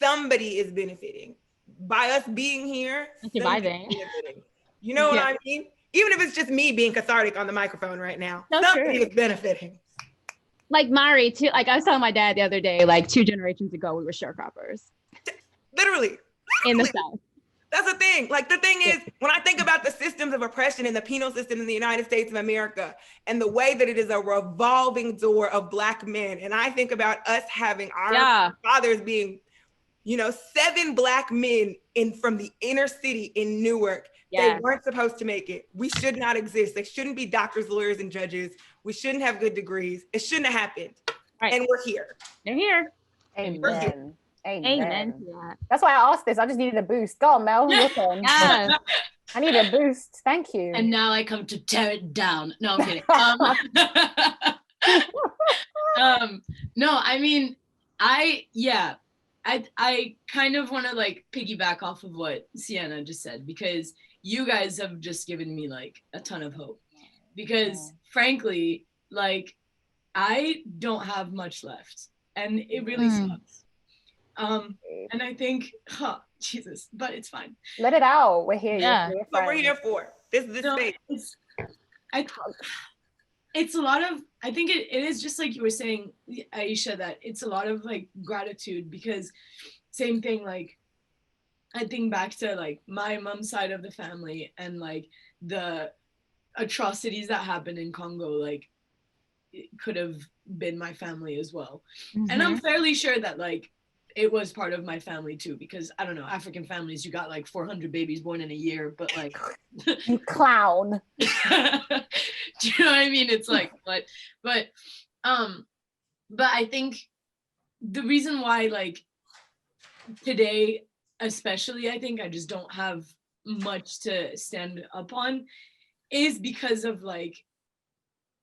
somebody is benefiting. By us being here, benefiting. You know what I mean? Even if it's just me being cathartic on the microphone right now, somebody is benefiting. Like Mari, too. Like I was telling my dad the other day, like 2 generations ago, we were sharecroppers. Literally. In the South. That's the thing. Like the thing is, when I think about the systems of oppression in the penal system in the United States of America and the way that it is a revolving door of Black men, and I think about us having our fathers being, 7 Black men from the inner city in Newark. They weren't supposed to make it. We should not exist. They shouldn't be doctors, lawyers, and judges. We shouldn't have good degrees. It shouldn't have happened. Right. And we're here. They're here. Amen. We're here. Amen. Yeah. That's why I asked this. I just needed a boost. Go on, Mel. Listen. I need a boost. Thank you. And now I come to tear it down. No, I'm kidding. No, I mean, I kind of want to like piggyback off of what Siana just said, because you guys have just given me like a ton of hope, because frankly, like I don't have much left and it really sucks. And I think, Jesus, but it's fine. Let it out. We're here. Yeah. That's what we're here for. This space. It's a lot of, I think it is just like you were saying, Ayesha, that it's a lot of like gratitude, because same thing, like I think back to like my mom's side of the family and like the atrocities that happened in Congo, like it could have been my family as well. And I'm fairly sure that like it was part of my family too, because I don't know, African families, you got like 400 babies born in a year, but like you clown. Do you know what I mean? It's like, but I think the reason why like today, especially, I think I just don't have much to stand up on is because of like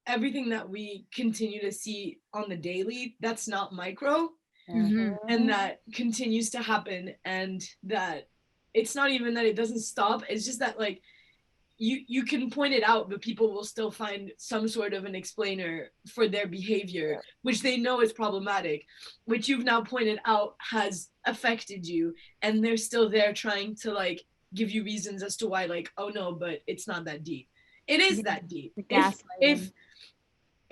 everything that we continue to see on the daily, that's not micro, and that continues to happen, and that it's not even that it doesn't stop, it's just that like you can point it out, but people will still find some sort of an explainer for their behavior, which they know is problematic, which you've now pointed out has affected you, and they're still there trying to like give you reasons as to why, like, oh no, but it's not that deep. It is that deep.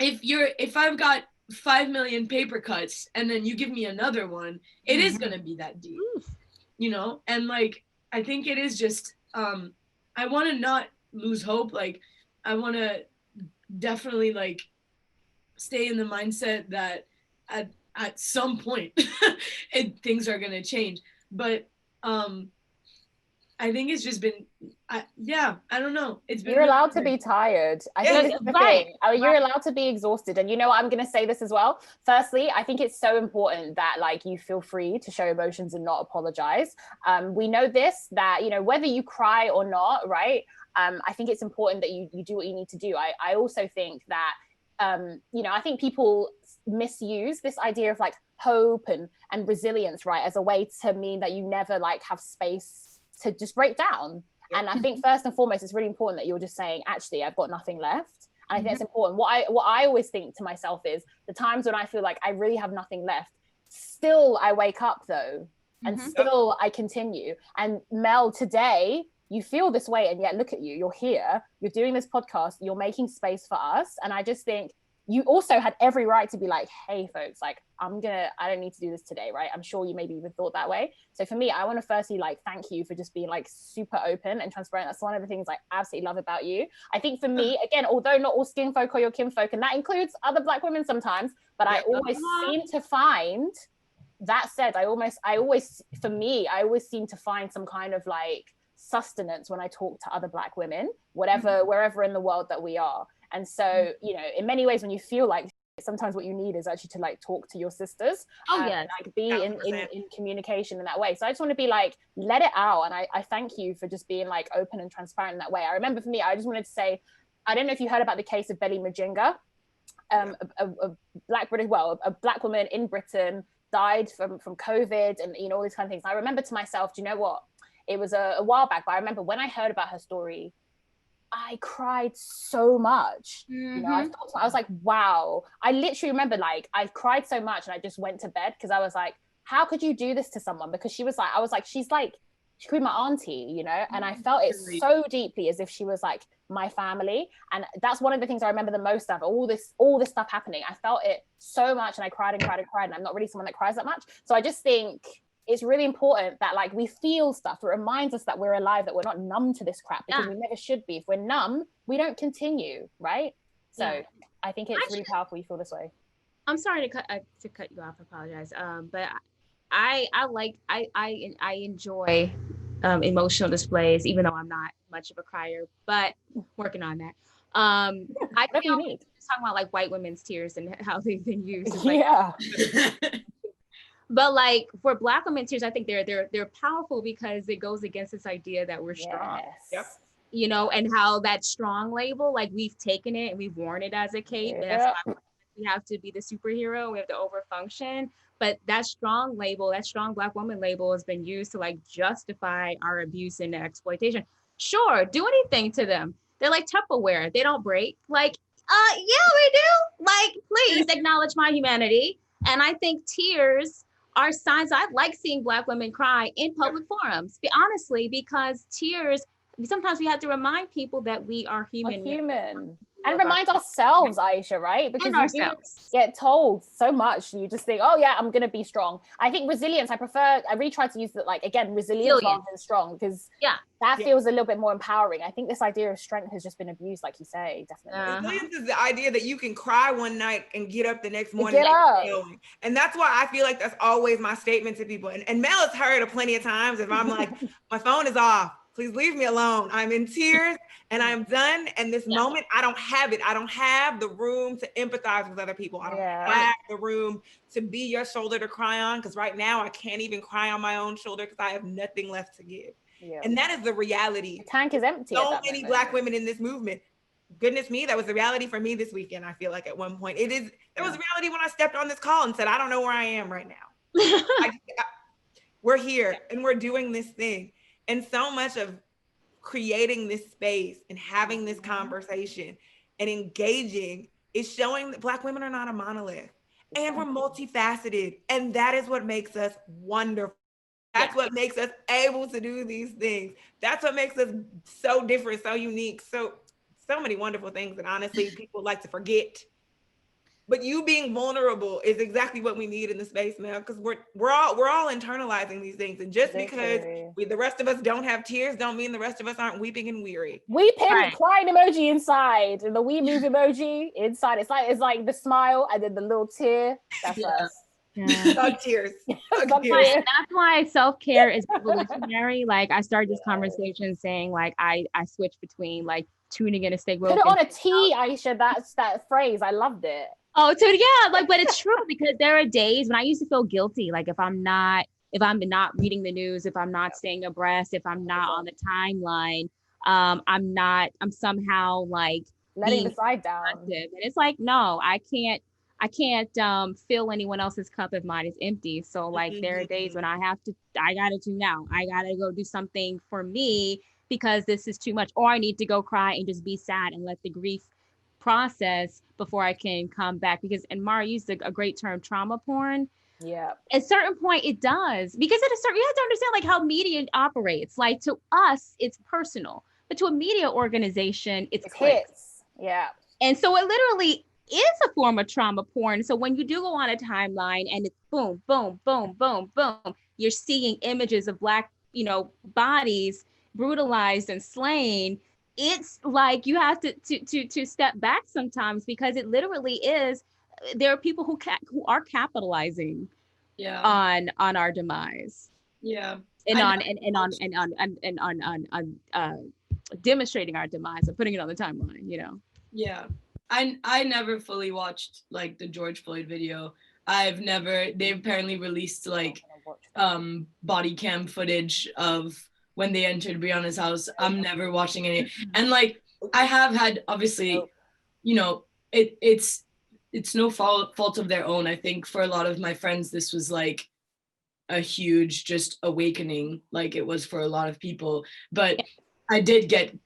If I've got 5 million paper cuts and then you give me another one, it is gonna be that deep, you know? And like, I think it is just, I want to not lose hope. Like, I want to definitely like stay in the mindset that at some point things are gonna change. But I think it's just been, I don't know. It's been you're allowed to be tired. I think this is the thing. You're allowed to be exhausted. And you know what, I'm going to say this as well. Firstly, I think it's so important that like you feel free to show emotions and not apologize. We know this, that, you know, whether you cry or not, right? I think it's important that you do what you need to do. I also think that, you know, I think people misuse this idea of like hope and resilience, right, as a way to mean that you never like have space to just break down. And I think first and foremost, it's really important that you're just saying, actually, I've got nothing left. And I think it's important. What I always think to myself is the times when I feel like I really have nothing left, still I wake up though, and still I continue. And Mel, today, you feel this way, and yet look at you, you're here, you're doing this podcast, you're making space for us. And I just think you also had every right to be like, hey folks, like I don't need to do this today, right? I'm sure you maybe even thought that way. So for me, I want to firstly like thank you for just being like super open and transparent. That's one of the things I absolutely love about you. I think for me, again, although not all skin folk are your kinfolk, and that includes other Black women sometimes, but I always seem to find, that said, I always for me, I always seem to find some kind of like sustenance when I talk to other Black women, wherever in the world that we are. And so, you know, in many ways, when you feel like sometimes what you need is actually to like talk to your sisters, like be in communication in that way. So I just want to be like, let it out. And I thank you for just being like open and transparent in that way. I remember for me, I just wanted to say, I don't know if you heard about the case of Belly Majinga, a Black woman in Britain died from COVID and, you know, all these kind of things. I remember to myself, do you know what? It was a while back, but I remember when I heard about her story, I cried so much. You know, I was like, wow. I literally remember like I cried so much and I just went to bed because I was like, how could you do this to someone? Because she was like, I was like, she could be my auntie, you know, and I felt it so deeply as if she was like my family. And that's one of the things I remember the most of all this stuff happening. I felt it so much and I cried and cried and cried, and I'm not really someone that cries that much. So I just think it's really important that like we feel stuff. It reminds us that we're alive, that we're not numb to this crap, because we never should be. If we're numb, we don't continue, right? So I think it's really powerful you feel this way. I'm sorry to cut you off. I apologize. But I enjoy emotional displays, even though I'm not much of a crier, but working on that. I feel talking about like white women's tears and how they've been used. Like, but like for Black women's tears, I think they're powerful because it goes against this idea that we're strong. You know, and how that strong label, like we've taken it and we've worn it as a cape. And that's why we have to be the superhero. We have to overfunction. But that strong label, that strong Black woman label has been used to like justify our abuse and exploitation. Sure, do anything to them. They're like Tupperware. They don't break. Like, yeah, we do. Like, please acknowledge my humanity. And I think tears are signs. I like seeing Black women cry in public forums, honestly, because tears, sometimes we have to remind people that we are human. And remind ourselves, Ayesha, right? Because you get told so much, you just think, oh yeah, I'm gonna be strong. I think resilience, I really try to use that, like, again, resilience rather than strong, because that feels a little bit more empowering. I think this idea of strength has just been abused, like you say, definitely. Resilience is the idea that you can cry one night and get up the next morning. And that's why I feel like that's always my statement to people. And Mel has heard it plenty of times. If I'm like, my phone is off, please leave me alone. I'm in tears and I'm done. And this moment, I don't have it. I don't have the room to empathize with other people. I don't have the room to be your shoulder to cry on. Because right now I can't even cry on my own shoulder because I have nothing left to give. And that is the reality. The tank is empty. So many Black women in this movement goodness me, that was the reality for me this weekend. I feel like at one point it was reality when I stepped on this call and said, I don't know where I am right now. We're here and we're doing this thing. And so much of creating this space and having this conversation and engaging is showing that Black women are not a monolith and we're multifaceted. And that is what makes us wonderful. That's what makes us able to do these things. That's what makes us so different, so unique, so many wonderful things that honestly people like to forget. But you being vulnerable is exactly what we need in the space now, because we're all internalizing these things. And just because the rest of us don't have tears don't mean the rest of us aren't weeping and weary. Weeping, crying emoji inside, and the we move emoji inside. It's like the smile and then the little tear. That's us. Dog tears. That's why self-care is revolutionary. Like I started this conversation saying like I switch between like tuning in to stay woke. Put it on a T, Ayesha. That's that phrase. I loved it. Oh, so yeah, like, but it's true because there are days when I used to feel guilty. Like if I'm not reading the news, if I'm not staying abreast, if I'm not on the timeline, I'm somehow like letting the side down. And it's like, no, I can't fill anyone else's cup if mine is empty. So like there are days when I gotta tune out. I gotta go do something for me because this is too much, or I need to go cry and just be sad and let the grief process before I can come back. Because, and Mara used a great term, trauma porn. Yeah. At a certain point it does, because at a certain, you have to understand like how media operates. Like to us, it's personal, but to a media organization, it's hits. Yeah. And so it literally is a form of trauma porn. So when you do go on a timeline and it's boom, boom, boom, boom, boom, you're seeing images of Black, bodies brutalized and slain. It's like you have to step back sometimes, because it literally is. There are people who are capitalizing on our demise. Yeah. And on demonstrating our demise and putting it on the timeline, Yeah. I never fully watched like the George Floyd video. They apparently released like body cam footage of when they entered Breonna's house. I'm never watching any. And like I have had, obviously, it's no fault of their own. I think for a lot of my friends, this was like a huge just awakening, like it was for a lot of people. But I did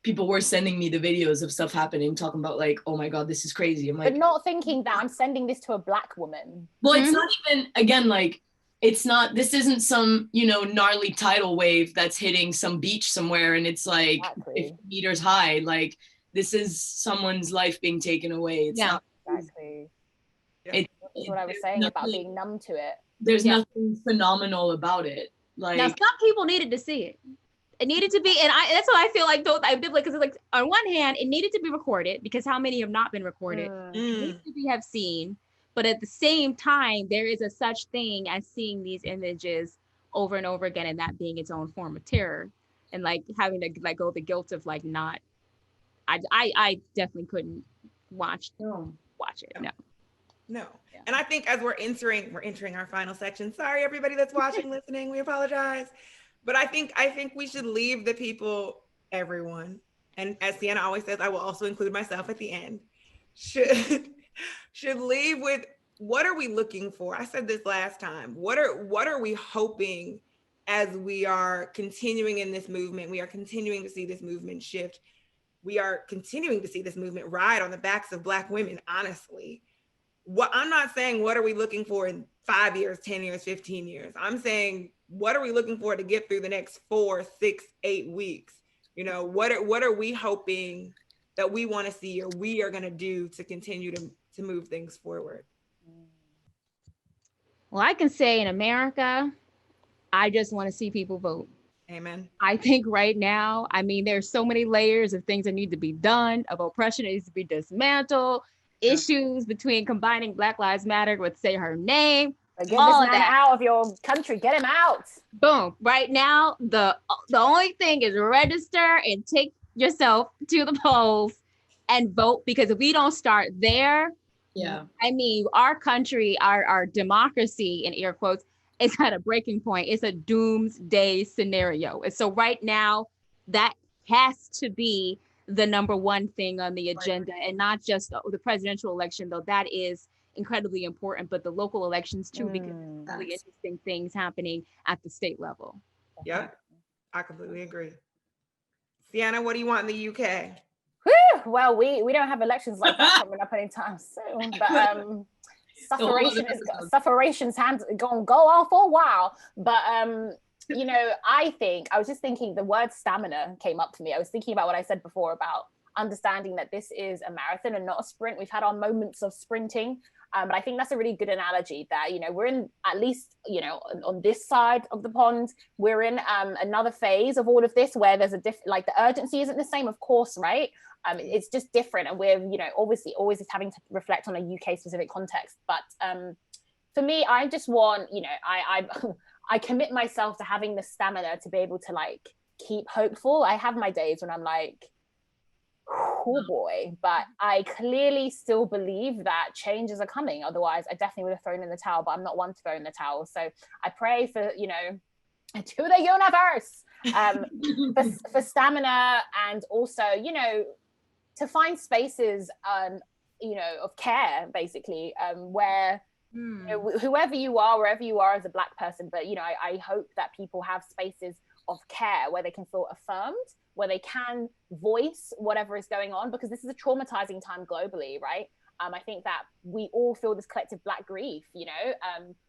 people were sending me the videos of stuff happening, talking about like, oh my God, this is crazy. I'm like, but not thinking that I'm sending this to a Black woman. Well, it's not even, again, like, this isn't some, gnarly tidal wave that's hitting some beach somewhere and it's like 50 meters high. Like, this is someone's life being taken away. It's not exactly. That's what I was saying about being numb to it. There's nothing phenomenal about it. Like, now, some people needed to see it. It needed to be, and that's what I feel like. Because it's like, on one hand, it needed to be recorded, because how many have not been recorded? It needs to be have seen, but at the same time, there is a such thing as seeing these images over and over again, and that being its own form of terror, and like having to like go the guilt of like not. I definitely couldn't watch it. No. Yeah. And I think as we're entering our final section. Sorry, everybody that's watching, listening, we apologize. But I think we should leave the people, everyone, and as Siana always says, I will also include myself at the end, should leave with, what are we looking for? I said this last time. What are we hoping as we are continuing in this movement? We are continuing to see this movement shift. We are continuing to see this movement ride on the backs of Black women, honestly. I'm not saying what are we looking for in 5 years, 10 years, 15 years. I'm saying, what are we looking for to get through the next 4, 6, 8 weeks? What are we hoping that we want to see or we are going to do to continue to move things forward? Well, I can say in America, I just want to see people vote. Amen. I think right now, there's so many layers of things that need to be done, of oppression that needs to be dismantled, issues between combining Black Lives Matter with Say Her Name. Get this man out of your country. Get him out. Boom. Right now, the only thing is register and take yourself to the polls and vote, because if we don't start there, our country, our democracy, in air quotes, is at a breaking point. It's a doomsday scenario. And so right now, that has to be the number one thing on the agenda, and not just the presidential election, though that is incredibly important, but the local elections too, because there's really interesting things happening at the state level. Yep, I completely agree. Siana, what do you want in the UK? Whew, well, we don't have elections like that coming up anytime soon, but sufferation's hands gonna go on for a while. But you know, I was just thinking, the word stamina came up for me. I was thinking about what I said before about understanding that this is a marathon and not a sprint. We've had our moments of sprinting, but I think that's a really good analogy that, you know, we're in, at least, you know, on this side of the pond, we're in another phase of all of this where there's like the urgency isn't the same, of course, right? It's just different, and we're, you know, obviously always having to reflect on a UK specific context. But for me, I just want, you know, I commit myself to having the stamina to be able to like keep hopeful. I have my days when I'm like, oh boy, but I clearly still believe that changes are coming. Otherwise, I definitely would have thrown in the towel, but I'm not one to throw in the towel. So I pray for, you know, to the universe, for stamina, and also, you know, to find spaces, you know, of care, basically, where, you know, whoever you are, wherever you are as a Black person, but, you know, I hope that people have spaces of care where they can feel affirmed, where they can voice whatever is going on, because this is a traumatizing time globally, right? I think that we all feel this collective Black grief, you know.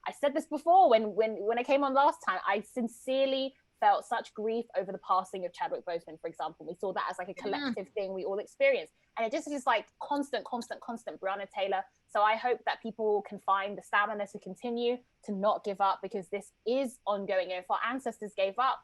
I said this before when I came on last time, I sincerely felt such grief over the passing of Chadwick Boseman, for example. We saw that as like a collective thing we all experienced. And it just is like constant Breonna Taylor. So I hope that people can find the stamina to continue, to not give up, because this is ongoing. And if our ancestors gave up,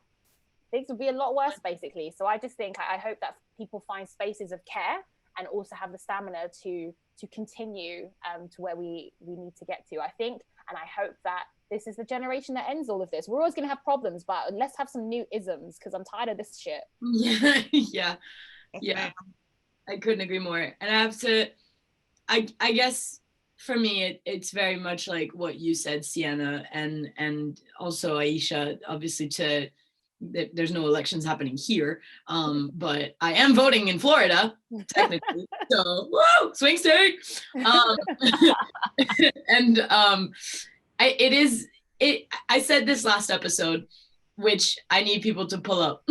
things would be a lot worse, basically. So I just think, I hope that people find spaces of care and also have the stamina to continue to where we need to get to, I think. And I hope that this is the generation that ends all of this. We're always going to have problems, but let's have some new isms, because I'm tired of this shit. Yeah. I couldn't agree more. And I have to, I guess for me, it's very much like what you said, Siana, and also Ayesha, obviously there's no elections happening here, but I am voting in Florida, technically. So, whoa, swing state. And I said this last episode, which I need people to pull up.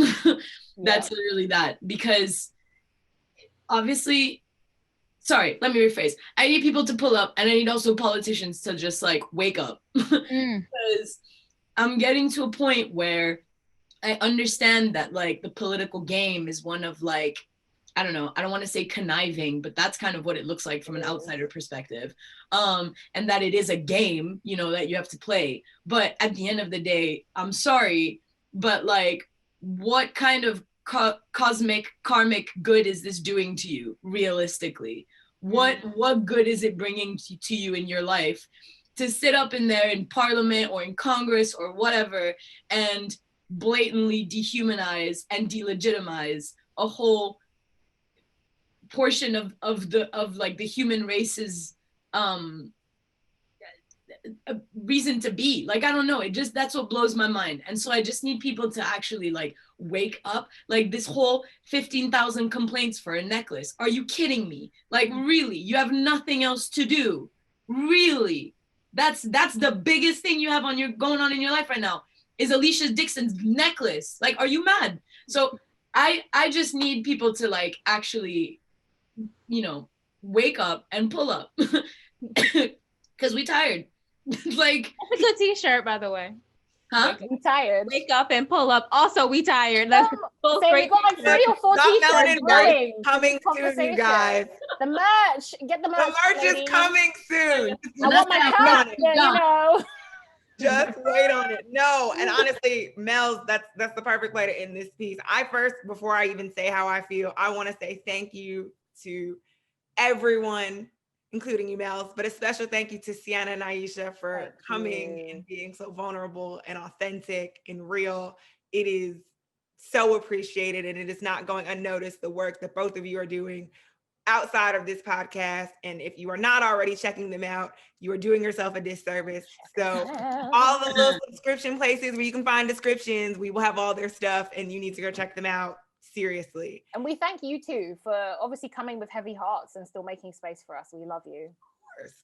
That's literally that, because obviously, sorry, let me rephrase. I need people to pull up, and I need also politicians to just like wake up. Because I'm getting to a point where I understand that like the political game is one of like, I don't know, I don't want to say conniving, but that's kind of what it looks like from an outsider perspective. And that it is a game, you know, that you have to play. But at the end of the day, I'm sorry, but like, what kind of karmic good is this doing to you realistically? What good is it bringing to you in your life to sit up in there in parliament or in Congress or whatever and blatantly dehumanize and delegitimize a whole portion of like the human race's reason to be? Like, I don't know, that's what blows my mind. And so I just need people to actually like wake up. Like this whole 15,000 complaints for a necklace, are you kidding me? Like, really, you have nothing else to do? Really? That's the biggest thing you have going on in your life right now, is Alicia Dixon's necklace. Like, are you mad? So I just need people to like actually, you know, wake up and pull up, because we tired. Like, that's a good t-shirt, by the way. Huh? We tired. Wake up and pull up. Also, we tired. That's both we got like 3 or 4 t-shirts coming soon, you guys. The merch, get the merch. The merch is coming soon. I want my cup, you know. Just wait on it. No, and honestly, Mel's, that's the perfect way to end this piece. Before I even say how I feel, I want to say thank you to everyone, including you, Mels, but a special thank you to Siana and Ayesha for coming and being so vulnerable and authentic and real. It is so appreciated, and it is not going unnoticed, the work that both of you are doing outside of this podcast. And if you are not already checking them out, you are doing yourself a disservice. So all the little subscription places where you can find descriptions, we will have all their stuff, and you need to go check them out. seriously. And we thank you too for obviously coming with heavy hearts and still making space for us. We love you.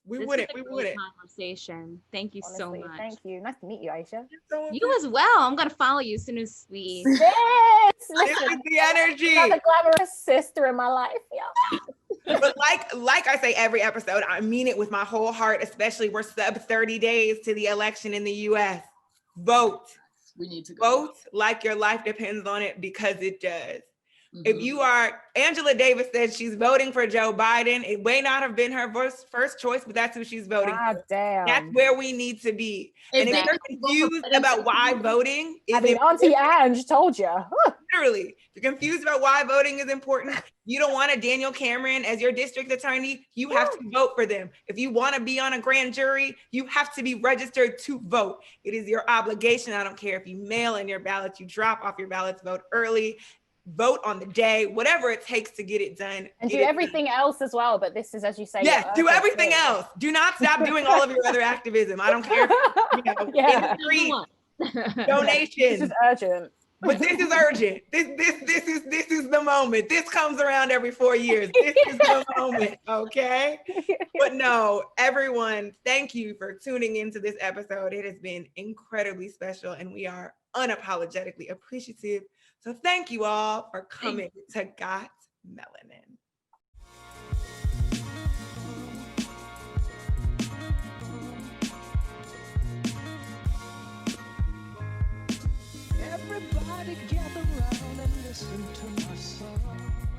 We This wouldn't. is a We great wouldn't. conversation. Thank you so Honestly, much. thank you. Nice to meet you, Ayesha. You as well. I'm gonna follow you as soon as we. Yes, This listen, is the energy. another glamorous sister in my life. Yeah. But like I say every episode, I mean it with my whole heart, especially we're sub 30 days to the election in the US. Vote. We need to go. Vote like your life depends on it, because it does. Mhm. If you are, Angela Davis said she's voting for Joe Biden. It may not have been her first choice, but that's who she's voting for. God damn. That's where we need to be. And if you're confused about why voting is Auntie Ange told you. literally, if you're confused about why voting is important, you don't want a Daniel Cameron as your district attorney, you have to vote for them. If you want to be on a grand jury, you have to be registered to vote. It is your obligation. I don't care if you mail in your ballots, you drop off your ballots, vote early, vote on the day, whatever it takes to get it done. And do everything else as well. But this is, as you say, yes, do everything else. Do not stop doing all of your other activism. I don't care if, Yeah. industry, This donations. is urgent. But this is urgent. This is the moment. This comes around every 4 years. This is the moment, okay? But no, everyone, thank you for tuning into this episode. It has been incredibly special, and we are unapologetically appreciative. So thank you all for coming to Got Melanin. Everybody gather round and listen to my song.